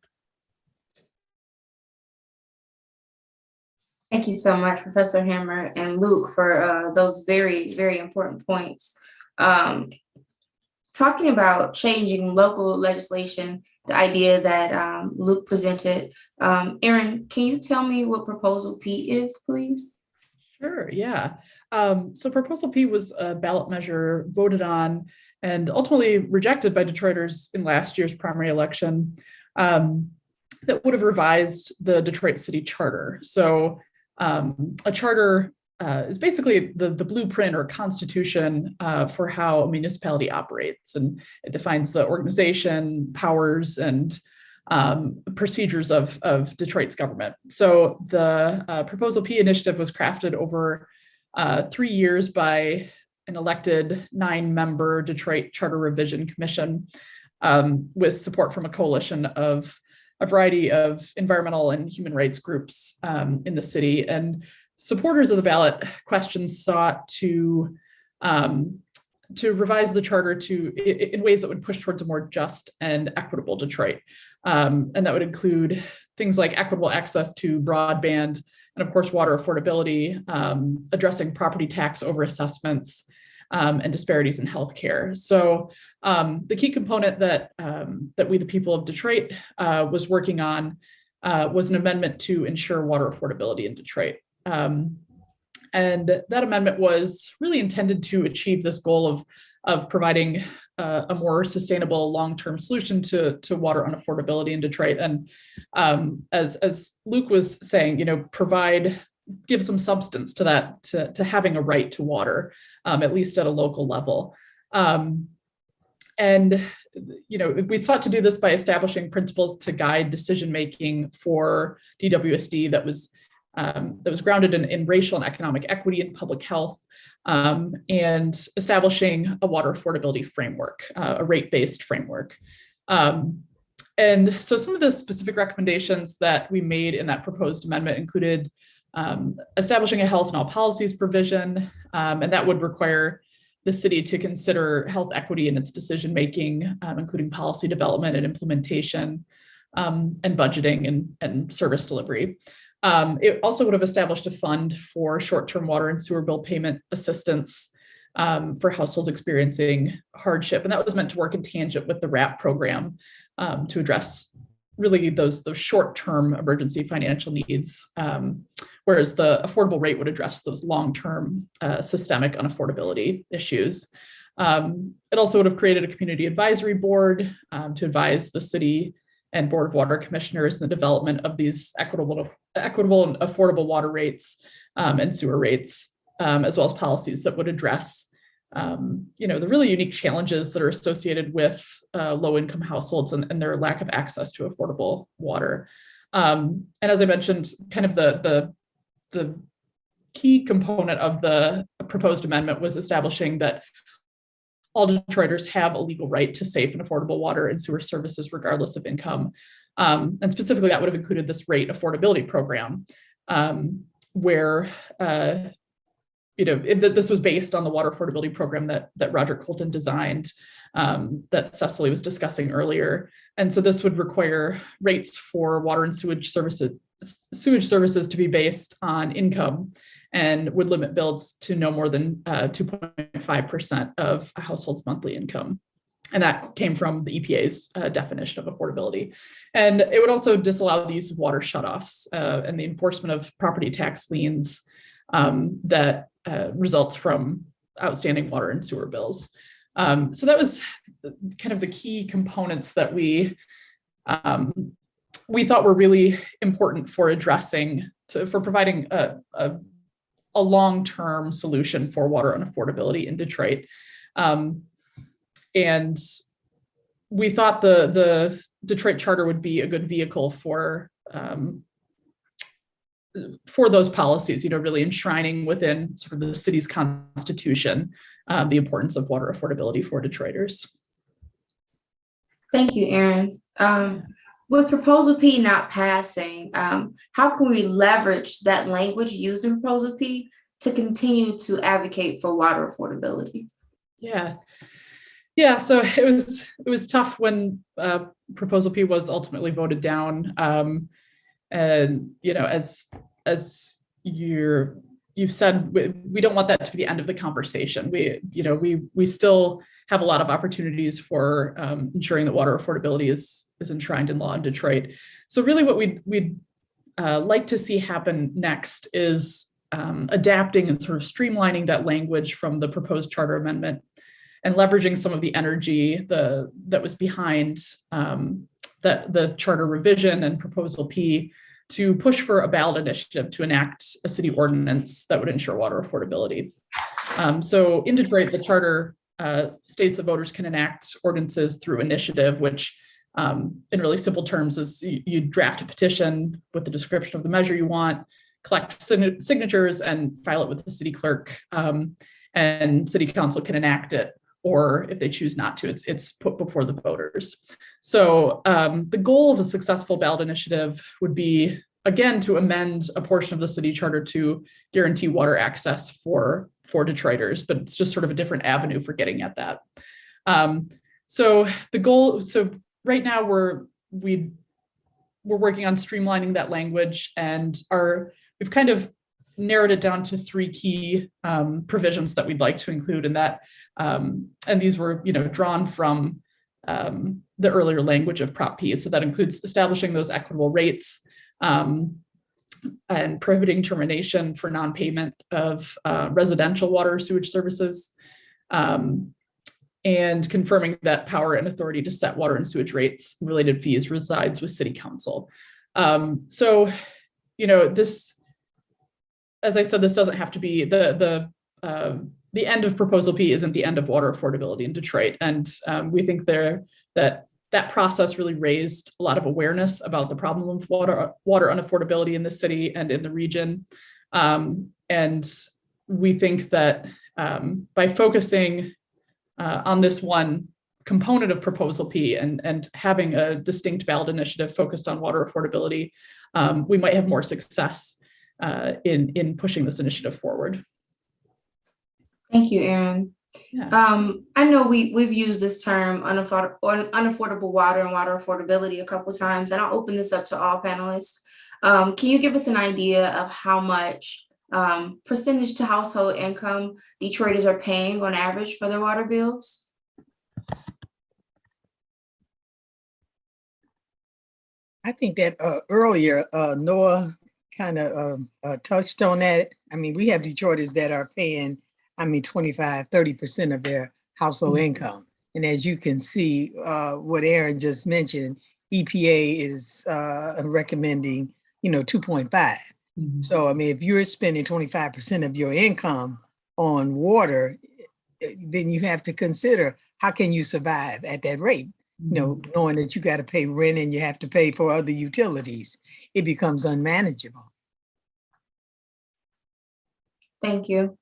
S2: Thank you so much, Professor Hammer and Luke, for those very, very important points. Talking about changing local legislation, the idea that Luke presented. Erin, can you tell me what Proposal P is, please?
S7: Sure, yeah. So Proposal P was a ballot measure voted on and ultimately rejected by Detroiters in last year's primary election that would have revised the Detroit City Charter. So a charter is basically the blueprint or constitution for how a municipality operates, and it defines the organization, powers, and procedures of Detroit's government. So the Proposal P initiative was crafted over 3 years by an elected 9-member Detroit Charter Revision Commission with support from a coalition of a variety of environmental and human rights groups in the city. And supporters of the ballot questions sought to revise the charter in ways that would push towards a more just and equitable Detroit. And that would include things like equitable access to broadband and, of course, water affordability, addressing property tax overassessments, and disparities in healthcare. So the key component that we, the people of Detroit, was working on was an amendment to ensure water affordability in Detroit. And that amendment was really intended to achieve this goal of providing a more sustainable long-term solution to water unaffordability in Detroit. And as Luke was saying, give some substance to that, to having a right to water, at least at a local level. And we sought to do this by establishing principles to guide decision-making for DWSD that was grounded in racial and economic equity and public health, and establishing a water affordability framework, a rate-based framework. And so some of the specific recommendations that we made in that proposed amendment included establishing a health and all policies provision, and that would require the city to consider health equity in its decision-making, including policy development and implementation. and budgeting and service delivery. It also would have established a fund for short-term water and sewer bill payment assistance for households experiencing hardship. And that was meant to work in tangent with the WRAP program to address really those short-term emergency financial needs, whereas the affordable rate would address those long-term systemic unaffordability issues. It also would have created a community advisory board to advise the city and Board of Water Commissioners in the development of these equitable and affordable water rates and sewer rates, as well as policies that would address the really unique challenges that are associated with low-income households and their lack of access to affordable water. And as I mentioned, kind of the key component of the proposed amendment was establishing that all Detroiters have a legal right to safe and affordable water and sewer services regardless of income. And specifically, that would have included this rate affordability program, where this was based on the water affordability program that Roger Colton designed, that Cecily was discussing earlier. And so this would require rates for water and sewage services to be based on income, and would limit bills to no more than 2.5% of a household's monthly income. And that came from the EPA's definition of affordability. And it would also disallow the use of water shutoffs and the enforcement of property tax liens that results from outstanding water and sewer bills. So that was kind of the key components that we thought were really important for providing a long-term solution for water unaffordability in Detroit. And we thought the Detroit Charter would be a good vehicle for those policies, really enshrining within sort of the city's constitution the importance of water affordability for Detroiters.
S2: Thank you, Erin. With Proposal P not passing, how can we leverage that language used in Proposal P to continue to advocate for water affordability?
S7: Yeah. So it was tough when Proposal P was ultimately voted down. And as you've said, we don't want that to be the end of the conversation. We still have a lot of opportunities for ensuring that water affordability is enshrined in law in Detroit. So really what we'd like to see happen next is adapting and sort of streamlining that language from the proposed charter amendment and leveraging some of the energy that was behind the charter revision and Proposal P to push for a ballot initiative to enact a city ordinance that would ensure water affordability. So in Detroit, the charter states that voters can enact ordinances through initiative, which in really simple terms is you draft a petition with the description of the measure you want, collect signatures and file it with the city clerk, and city council can enact it, or if they choose not to, it's put before the voters. So the goal of a successful ballot initiative would be, again, to amend a portion of the city charter to guarantee water access for Detroiters, but it's just sort of a different avenue for getting at that. So right now we're working on streamlining that language, and we've kind of narrowed it down to three key provisions that we'd like to include in that. And these were, drawn from the earlier language of Prop P. So that includes establishing those equitable rates and prohibiting termination for non-payment of residential water sewage services, and confirming that power and authority to set water and sewage rates and related fees resides with City Council. This, as I said, this doesn't have to be the end of Proposal P isn't the end of water affordability in Detroit. And we think that process really raised a lot of awareness about the problem of water unaffordability in the city and in the region. And we think that by focusing on this one component of Proposal P and having a distinct ballot initiative focused on water affordability, we might have more success in pushing this initiative forward.
S2: Thank you, Erin.
S7: Yeah.
S2: I know we've used this term unaffordable water and water affordability a couple times, and I'll open this up to all panelists. Can you give us an idea of how much percentage to household income Detroiters are paying on average for their water bills?
S5: I think that earlier, Noah kind of touched on that. I mean, we have Detroiters that are paying, 25, 30% of their household income. And as you can see, what Aaron just mentioned, EPA is recommending, 2.5. So, if you're spending 25% of your income on water, then you have to consider how can you survive at that rate? Knowing that you got to pay rent and you have to pay for other utilities, it becomes unmanageable.
S2: Thank you.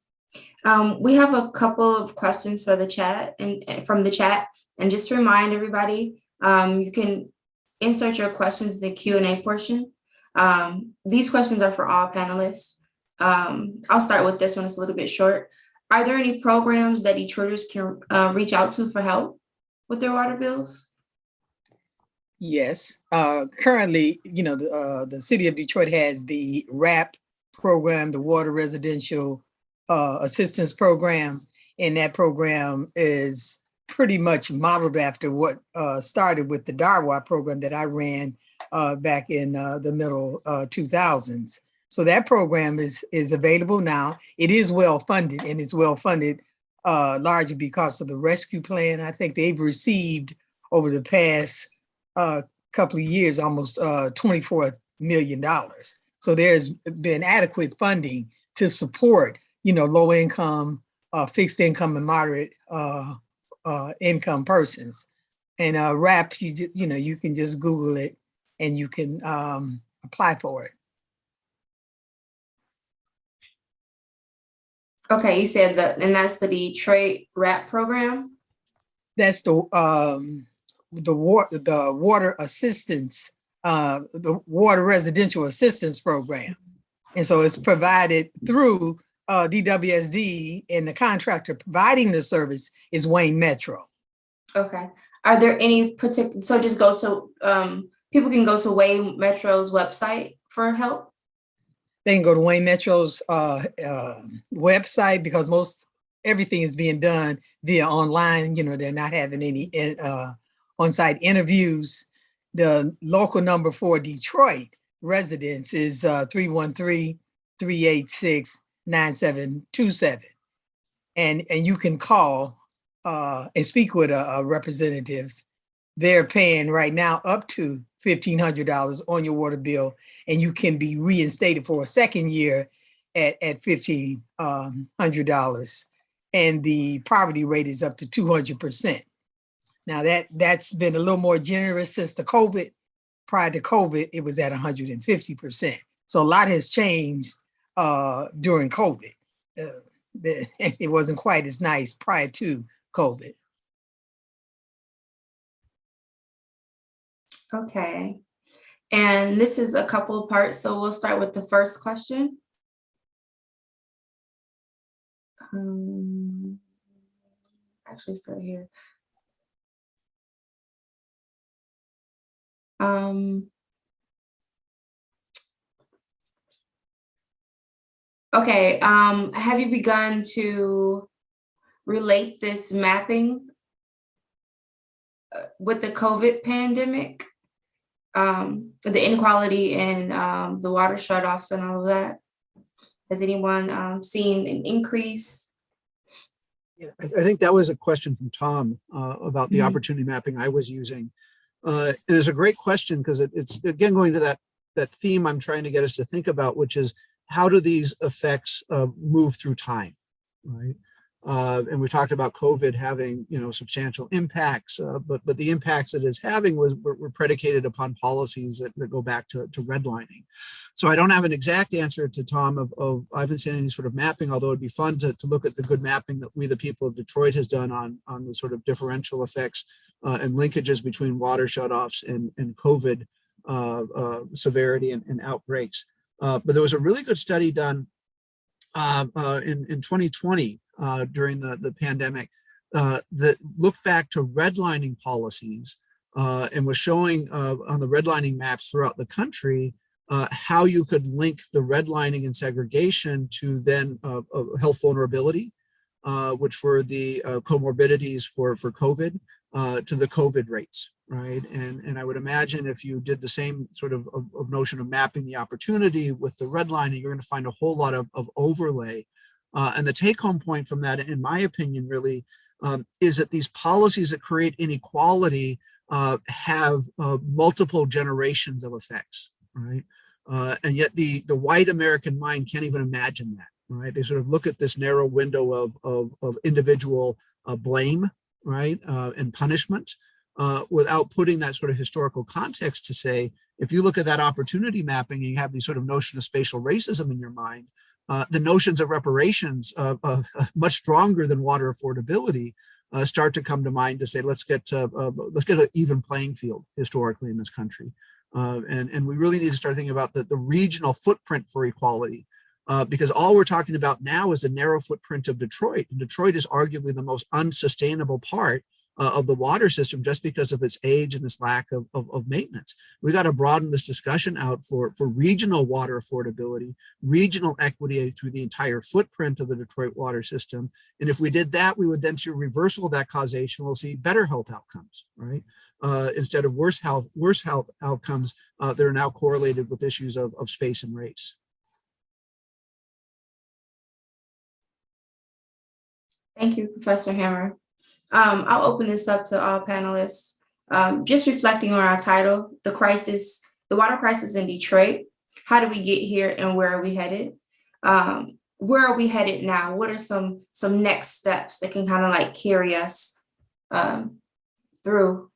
S2: We have a couple of questions for the chat and from the chat. And just to remind everybody, you can insert your questions in the Q&A portion. These questions are for all panelists. I'll start with this one, it's a little bit short. Are there any programs that Detroiters can reach out to for help with their water bills?
S5: Yes, currently, the city of Detroit has the WRAP program, the Water Residential Assistance Program, and that program is pretty much modeled after what started with the DARWA program that I ran back in the middle 2000s. So that program is available now. It is well funded, and it's well funded largely because of the rescue plan. I think they've received over the past couple of years almost $24 million. So there's been adequate funding to support, low income, fixed income, and moderate income persons. And WRAP, you can just Google it and you can apply for it.
S2: Okay, you said that, and that's the Detroit WRAP program?
S5: That's the water assistance, the water residential assistance program. And so it's provided through DWSD, and the contractor providing the service is Wayne Metro.
S2: Okay. Are there any particular, so just go to, people can go to Wayne Metro's website for help?
S5: They can go to Wayne Metro's website because everything is being done via online. They're not having any on-site interviews. The local number for Detroit residents is 313-386-9727. And you can call and speak with a representative. They're paying right now up to $1,500 on your water bill, and you can be reinstated for a second year at $1,500. And the poverty rate is up to 200%. Now that's been a little more generous since the COVID. Prior to COVID, it was at 150%. So a lot has changed during COVID. It wasn't quite as nice prior to COVID.
S2: Okay. And this is a couple of parts, so we'll start with the first question. Actually start here. Okay, have you begun to relate this mapping with the COVID pandemic? The inequality in the water shutoffs and all of that? Has anyone seen an increase?
S4: Yeah, I think that was a question from Tom about the opportunity mapping I was using. It is a great question because it's again going to that theme I'm trying to get us to think about, which is how do these effects move through time, right? And we talked about COVID having, substantial impacts, but the impacts that it's having were predicated upon policies that go back to redlining. So I don't have an exact answer to Tom of I haven't seen any sort of mapping, although it'd be fun to look at the good mapping that we, the people of Detroit, has done on the sort of differential effects and linkages between water shutoffs and COVID severity and outbreaks. But there was a really good study done in 2020 during the pandemic that looked back to redlining policies and was showing on the redlining maps throughout the country how you could link the redlining and segregation to then health vulnerability, which were the comorbidities for COVID, to the COVID rates, right? And I would imagine if you did the same sort of notion of mapping the opportunity with the redlining, you're going to find a whole lot of overlay. And the take-home point from that, in my opinion, really is that these policies that create inequality have multiple generations of effects, right? And yet the white American mind can't even imagine that, right? They sort of look at this narrow window of individual blame, right, and punishment, without putting that sort of historical context to say, if you look at that opportunity mapping and you have these sort of notion of spatial racism in your mind, the notions of reparations, much stronger than water affordability, start to come to mind to say, let's get an even playing field historically in this country. And we really need to start thinking about the regional footprint for equality, because all we're talking about now is the narrow footprint of Detroit. And Detroit is arguably the most unsustainable part of the water system just because of its age and its lack of maintenance. We got to broaden this discussion out for regional water affordability, regional equity through the entire footprint of the Detroit water system. And if we did that, we would then see a reversal of that causation. We'll see better health outcomes, right? Instead of worse health outcomes that are now correlated with issues of space and race.
S2: Thank you, Professor Hammer. I'll open this up to all panelists. Just reflecting on our title, the water crisis in Detroit. How did we get here and where are we headed? Where are we headed now? What are some next steps that can kind of like carry us through?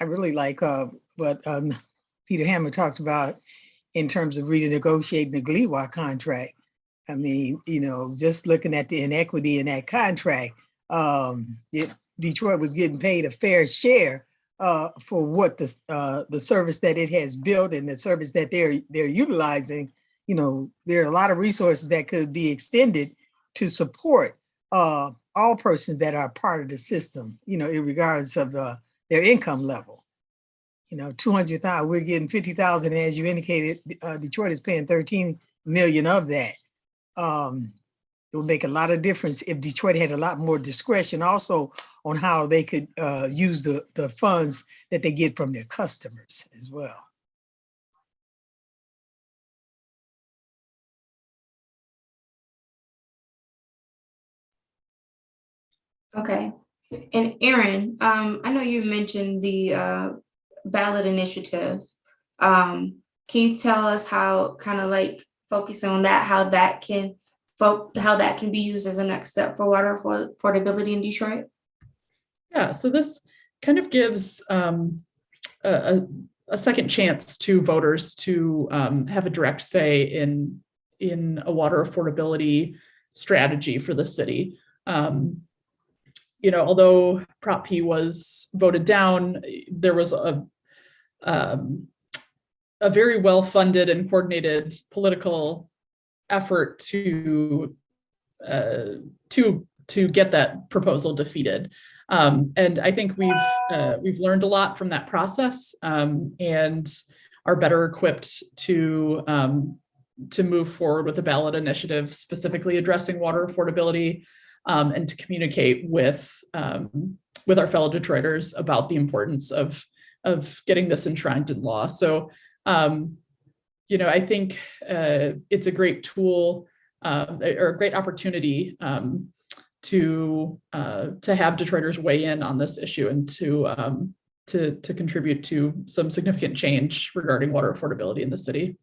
S5: I really like what Peter Hammer talked about in terms of renegotiating the GLEWA contract. I mean, just looking at the inequity in that contract, Detroit was getting paid a fair share for what the service that it has built and the service that they're utilizing. There are a lot of resources that could be extended to support all persons that are part of the system, regardless of their income level. 200,000, we're getting 50,000, as you indicated. Detroit is paying 13 million of that. It would make a lot of difference if Detroit had a lot more discretion also on how they could use the funds that they get from their customers as well.
S2: Okay. And Erin, I know you mentioned the ballot initiative. Can you tell us how, kind of like focusing on that, how that can be used as a next step for water affordability in Detroit? Yeah,
S7: so this kind of gives a second chance to voters to have a direct say in a water affordability strategy for the city. Although Prop P was voted down, there was a very well-funded and coordinated political effort to get that proposal defeated. And I think we've learned a lot from that process, and are better equipped to move forward with the ballot initiative specifically addressing water affordability, and to communicate with our fellow Detroiters about the importance of getting this enshrined in law. So, I think it's a great tool or a great opportunity to have Detroiters weigh in on this issue and to contribute to some significant change regarding water affordability in the city.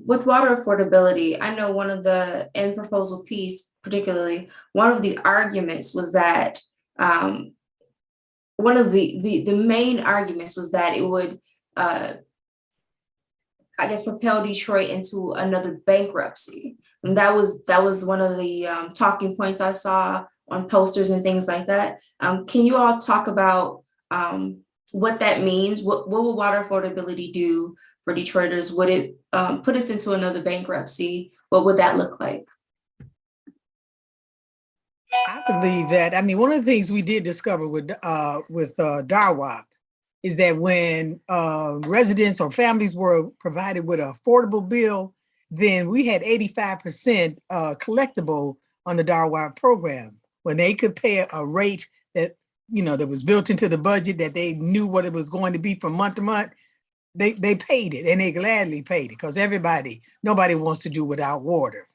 S2: With water affordability, I know one of the end proposal piece, particularly, one of the arguments was that one of the main arguments was that it would, propel Detroit into another bankruptcy, and that was one of the talking points I saw on posters and things like that. Can you all talk about what that means? What will water affordability do for Detroiters? Would it put us into another bankruptcy? What would that look like?
S5: I believe that. I mean, one of the things we did discover with DARWAP is that when residents or families were provided with an affordable bill, then we had 85% collectible on the DARWAP program. When they could pay a rate that, that was built into the budget, that they knew what it was going to be from month to month, they paid it, and they gladly paid it, because nobody wants to do without water.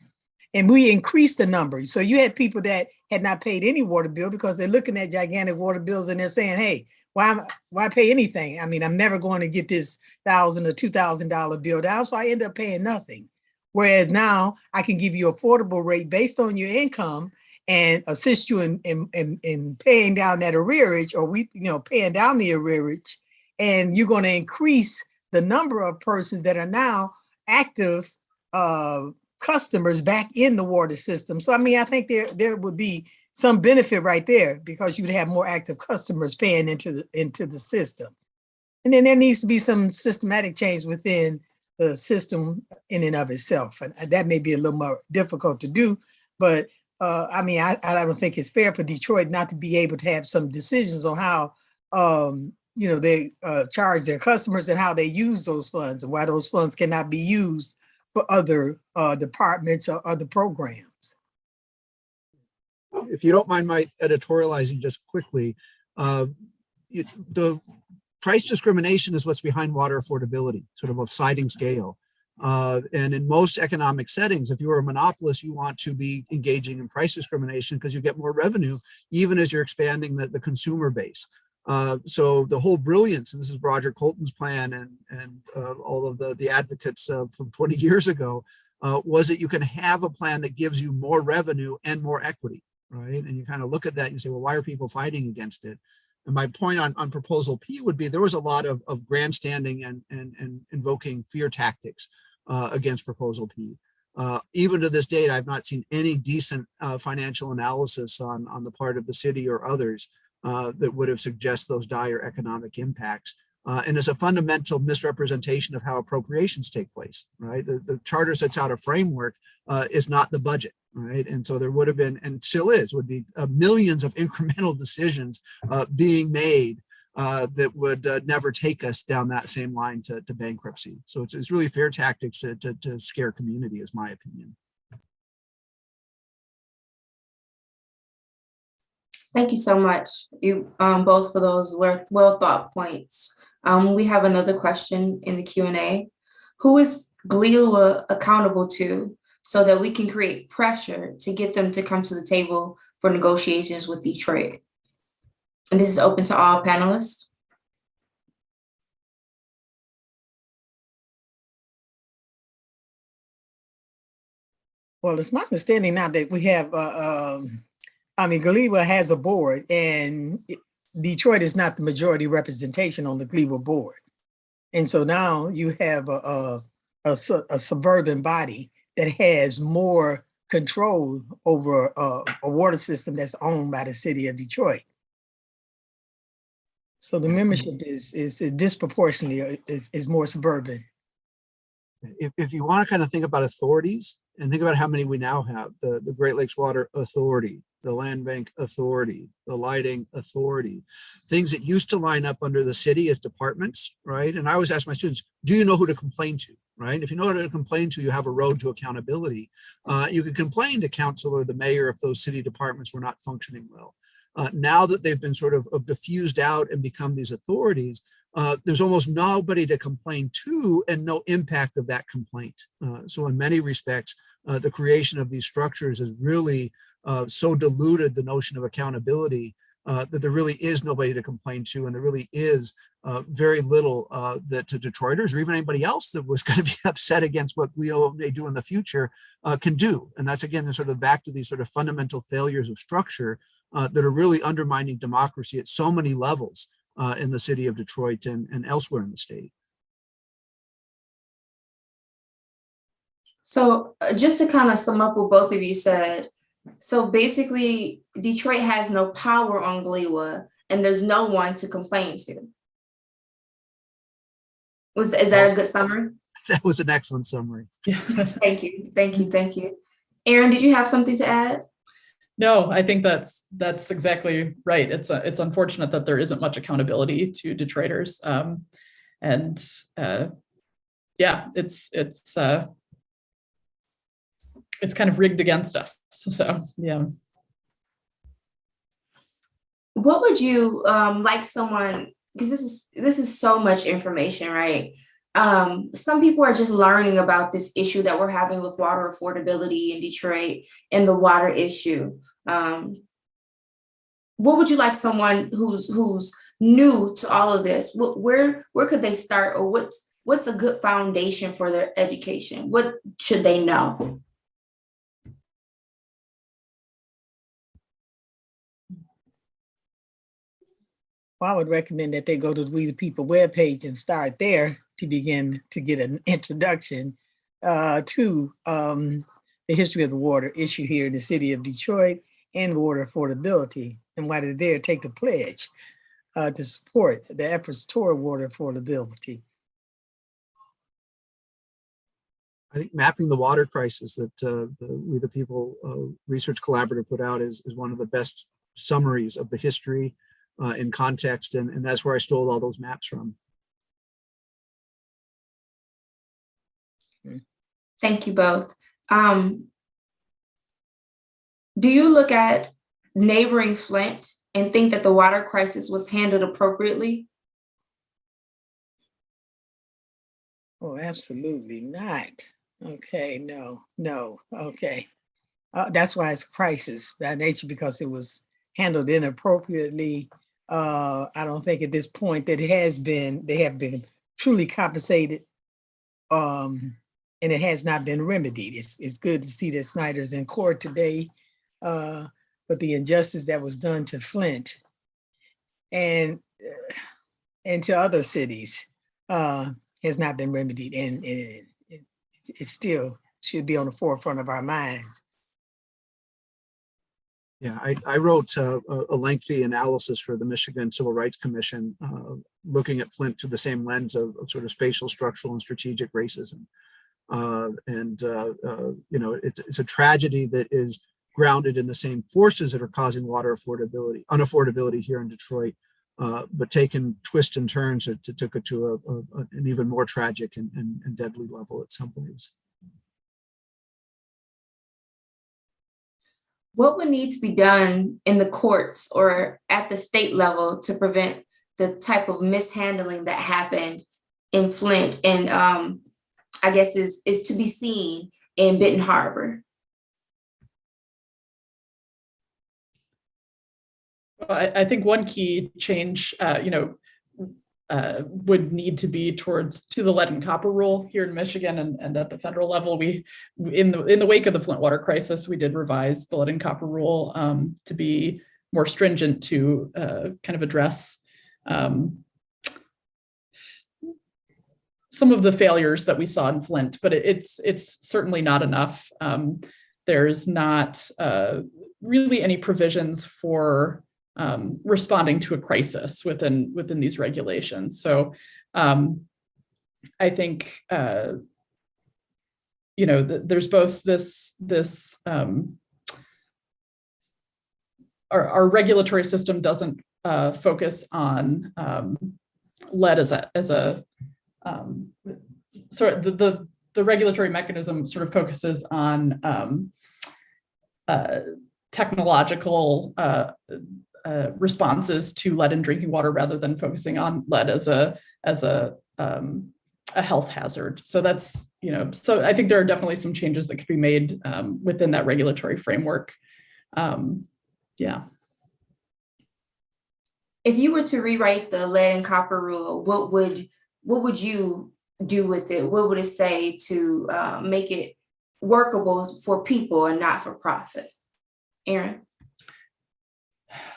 S5: And we increased the number. So you had people that had not paid any water bill because they're looking at gigantic water bills and they're saying, hey, why pay anything? I mean, I'm never going to get this $1,000 or $2,000 bill down, so I end up paying nothing. Whereas now I can give you affordable rate based on your income and assist you in paying down that arrearage, or paying down the arrearage, and you're going to increase the number of persons that are now active customers back in the water system. So I mean, I think there would be some benefit right there, because you would have more active customers paying into the system. And then there needs to be some systematic change within the system in and of itself. And that may be a little more difficult to do, but I mean, I don't think it's fair for Detroit not to be able to have some decisions on how they charge their customers and how they use those funds, and why those funds cannot be used for other departments or other programs.
S4: If you don't mind my editorializing just quickly, the price discrimination is what's behind water affordability, sort of a sliding scale. And in most economic settings, if you're a monopolist, you want to be engaging in price discrimination because you get more revenue, even as you're expanding the consumer base. So the whole brilliance, and this is Roger Colton's plan and all of the advocates from 20 years ago, was that you can have a plan that gives you more revenue and more equity, right? And you kind of look at that and you say, well, why are people fighting against it? And my point on proposal P would be there was a lot of grandstanding and invoking fear tactics against proposal P. Even to this date, I've not seen any decent financial analysis on the part of the city or others that would have suggested those dire economic impacts. And it's a fundamental misrepresentation of how appropriations take place, right? The charter sets out a framework, is not the budget, right? And so there would have been, and still would be millions of incremental decisions being made that would never take us down that same line to bankruptcy. So it's really fair tactics to scare community, is my opinion.
S2: Thank you so much, you both, for those well thought points. We have another question in the Q&A. Who is GLEWA accountable to, so that we can create pressure to get them to come to the table for negotiations with Detroit? And this is open to all panelists.
S5: Well, it's my understanding now that we have, GLEWA has a board, and Detroit is not the majority representation on the GLEWA board. And so now you have a suburban body that has more control over a water system that's owned by the city of Detroit. So the membership is disproportionately is more suburban.
S4: If you want to kind of think about authorities and think about how many we now have, the Great Lakes Water Authority, the Land Bank Authority, the Lighting Authority, things that used to line up under the city as departments, right? And I always ask my students, do you know who to complain to, right? If you know who to complain to, you have a road to accountability. You could complain to council or the mayor if those city departments were not functioning well. Now that they've been sort of diffused out and become these authorities, there's almost nobody to complain to and no impact of that complaint. So in many respects, the creation of these structures has really so diluted the notion of accountability that there really is nobody to complain to, and there really is very little that to Detroiters or even anybody else that was going to be upset against what GLEWA may do in the future can do. And that's, again, sort of back to these sort of fundamental failures of structure that are really undermining democracy at so many levels in the city of Detroit and elsewhere in the state.
S2: So just to kind of sum up what both of you said, so basically Detroit has no power on GLEWA and there's no one to complain to. Is that a good summary?
S4: That was an excellent summary.
S7: Yeah.
S2: Thank you. Aaron, did you have something to add?
S7: No, I think that's exactly right. It's unfortunate that there isn't much accountability to Detroiters, yeah, it's kind of rigged against us. So yeah.
S2: What would you like someone, because this is so much information, right? Some people are just learning about this issue that we're having with water affordability in Detroit and the water issue. What would you like someone who's new to all of this? Where could they start, or what's a good foundation for their education? What should they know?
S5: Well, I would recommend that they go to the We the People webpage and start there to begin to get an introduction to the history of the water issue here in the city of Detroit and water affordability. And while they're there, take the pledge to support the efforts toward water affordability.
S4: I think mapping the water crisis that the We the People Research Collaborative put out is one of the best summaries of the history in context, and that's where I stole all those maps from.
S2: Thank you both. Do you look at neighboring Flint and think that the water crisis was handled appropriately?
S5: Oh, absolutely not. Okay, no, okay. That's why it's a crisis by nature, because it was handled inappropriately. I don't think at this point that they have been truly compensated, and it has not been remedied. It's good to see that Snyder's in court today, but the injustice that was done to Flint and to other cities has not been remedied, and it still should be on the forefront of our minds.
S4: Yeah, I wrote a lengthy analysis for the Michigan Civil Rights Commission, looking at Flint through the same lens of sort of spatial, structural, and strategic racism. It's a tragedy that is grounded in the same forces that are causing water unaffordability here in Detroit, but taken twists and turns that took it to an even more tragic and deadly level at some points.
S2: What would need to be done in the courts or at the state level to prevent the type of mishandling that happened in Flint and I guess is to be seen in Benton Harbor?
S7: I think one key change, would need to be to the lead and copper rule here in Michigan and at the federal level. We, in the wake of the Flint water crisis, we did revise the lead and copper rule to be more stringent to kind of address some of the failures that we saw in Flint, but it's certainly not enough. There's not really any provisions for responding to a crisis within these regulations. So I think there's both this our regulatory system doesn't focus on lead as a so the regulatory mechanism sort of focuses on technological responses to lead in drinking water rather than focusing on lead as a health hazard. So that's, so I think there are definitely some changes that could be made within that regulatory framework. Yeah.
S2: If you were to rewrite the lead and copper rule, what would you do with it? What would it say to make it workable for people and not for profit? Aaron?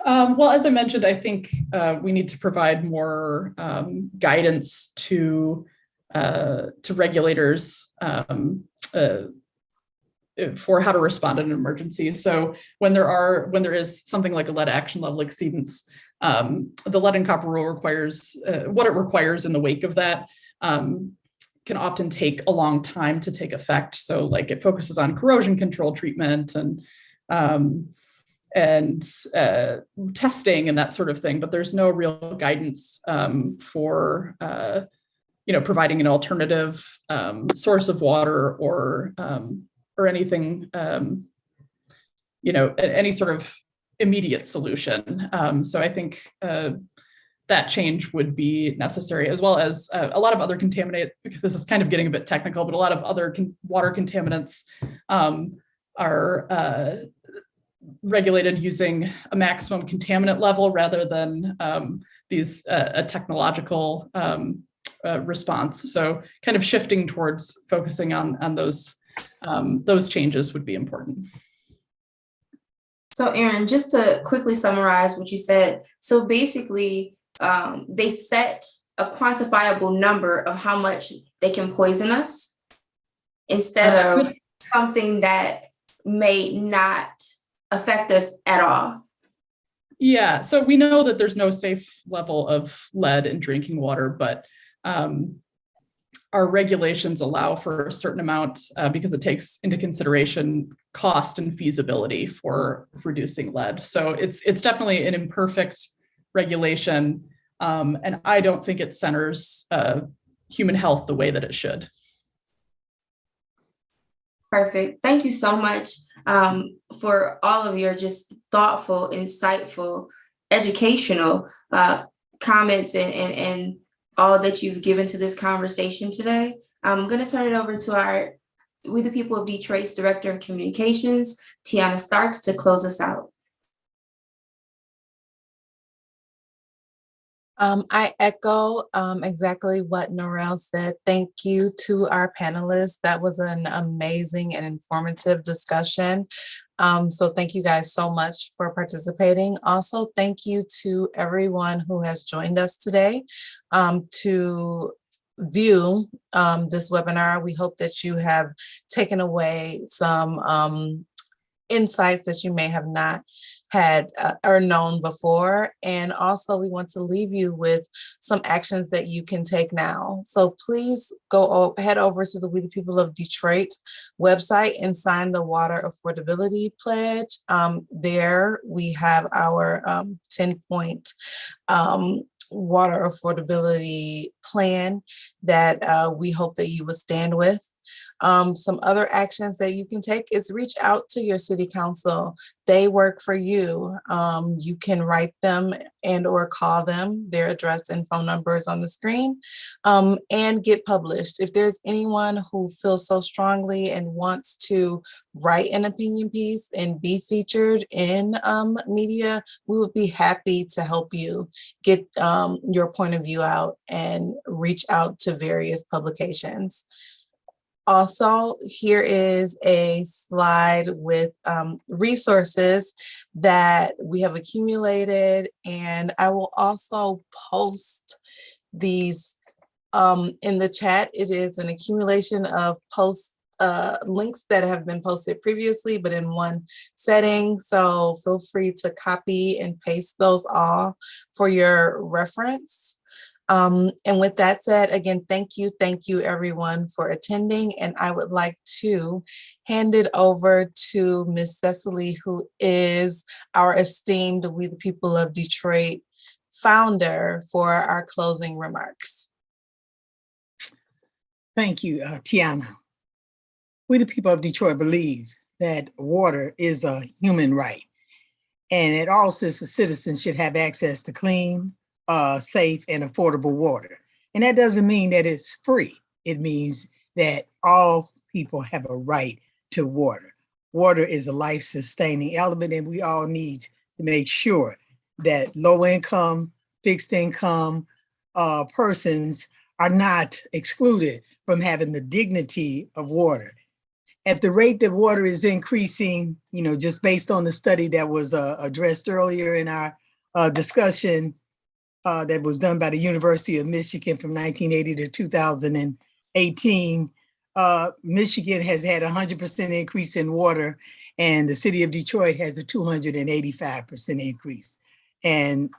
S7: Well, as I mentioned, I think we need to provide more guidance to regulators for how to respond in an emergency. So when there is something like a lead action level exceedance, the lead and copper rule requires what it requires in the wake of that can often take a long time to take effect. So like it focuses on corrosion control treatment and testing and that sort of thing, but there's no real guidance for providing an alternative source of water or anything, any sort of immediate solution. So I think that change would be necessary, as well as a lot of other contaminants. This is kind of getting a bit technical, but a lot of other water contaminants are regulated using a maximum contaminant level rather than a technological response. So kind of shifting towards focusing on those changes would be important.
S2: So Erin, just to quickly summarize what you said, so basically they set a quantifiable number of how much they can poison us instead of something that may not affect us at all.
S7: Yeah, so we know that there's no safe level of lead in drinking water, but our regulations allow for a certain amount because it takes into consideration cost and feasibility for reducing lead. So it's definitely an imperfect regulation, and I don't think it centers human health the way that it should.
S2: Perfect. Thank you so much for all of your just thoughtful, insightful, educational comments and all that you've given to this conversation today. I'm going to turn it over to our We the People of Detroit's Director of Communications, Tiana Starks, to close us out.
S1: I echo exactly what Narelle said. Thank you to our panelists. That was an amazing and informative discussion. So thank you guys so much for participating. Also, thank you to everyone who has joined us today to view this webinar. We hope that you have taken away some insights that you may have not had or known before. And also we want to leave you with some actions that you can take now. So please head over to the We the People of Detroit website and sign the Water Affordability Pledge. There we have our 10-point water affordability plan that we hope that you will stand with. Some other actions that you can take is reach out to your city council. They work for you. You can write them and or call them. Their address and phone numbers on the screen, and get published. If there's anyone who feels so strongly and wants to write an opinion piece and be featured in media, we would be happy to help you get your point of view out and reach out to various publications. Also, here is a slide with resources that we have accumulated, and I will also post these in the chat. It is an accumulation of links that have been posted previously, but in one setting. So feel free to copy and paste those all for your reference. And with that said, again, thank you everyone for attending. And I would like to hand it over to Ms. Cecily, who is our esteemed We the People of Detroit founder, for our closing remarks.
S5: Thank you, Tiana. We the People of Detroit believe that water is a human right, and that all citizens should have access to clean, safe and affordable water. And that doesn't mean that it's free. It means that all people have a right to water. Water is a life-sustaining element, and we all need to make sure that low-income, fixed-income persons are not excluded from having the dignity of water. At the rate that water is increasing, just based on the study that was addressed earlier in our discussion, that was done by the University of Michigan from 1980 to 2018, Michigan has had a 100% increase in water, and the city of Detroit has a 285% increase. And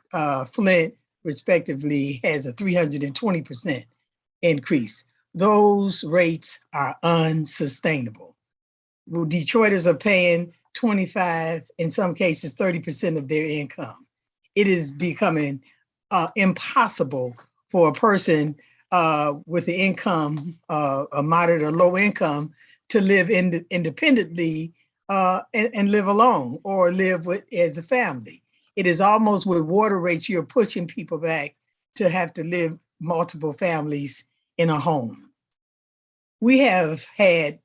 S5: Flint, respectively, has a 320% increase. Those rates are unsustainable. Well, Detroiters are paying 25, in some cases 30% of their income. It is becoming impossible for a person with the income, a moderate or low income, to live independently and live alone or live as a family. It is almost with water rates, you're pushing people back to have to live multiple families in a home. We have had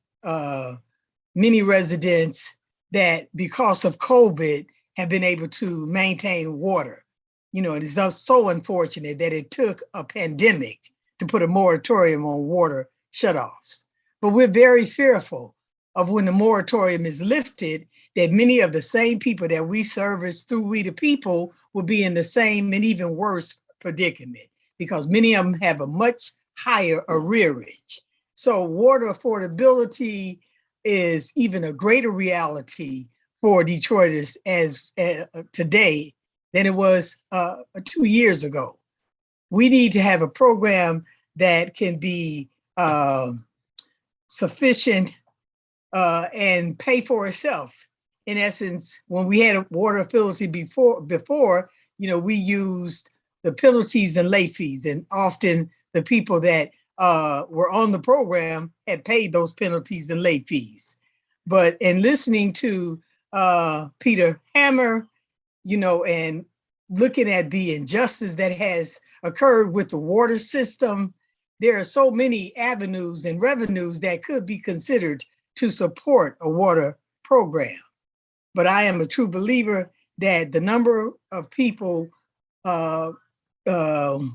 S5: many residents that, because of COVID, have been able to maintain water. You know, it is so unfortunate that it took a pandemic to put a moratorium on water shutoffs. But we're very fearful of when the moratorium is lifted, that many of the same people that we service through We the People will be in the same and even worse predicament, because many of them have a much higher arrearage. So water affordability is even a greater reality for Detroiters as today than it was 2 years ago. We need to have a program that can be sufficient and pay for itself. In essence, when we had a water affordability before, you know, we used the penalties and late fees, and often the people that were on the program had paid those penalties and late fees. But in listening to Peter Hammer, you know, and looking at the injustice that has occurred with the water system, there are so many avenues and revenues that could be considered to support a water program. But I am a true believer that the number of people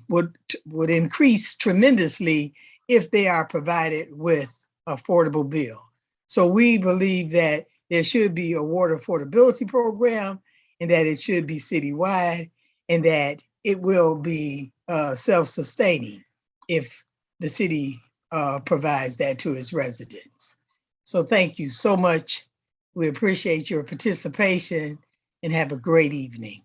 S5: would increase tremendously if they are provided with affordable bill. So we believe that there should be a water affordability program, and that it should be citywide, and that it will be self-sustaining if the city provides that to its residents. So thank you so much. We appreciate your participation and have a great evening.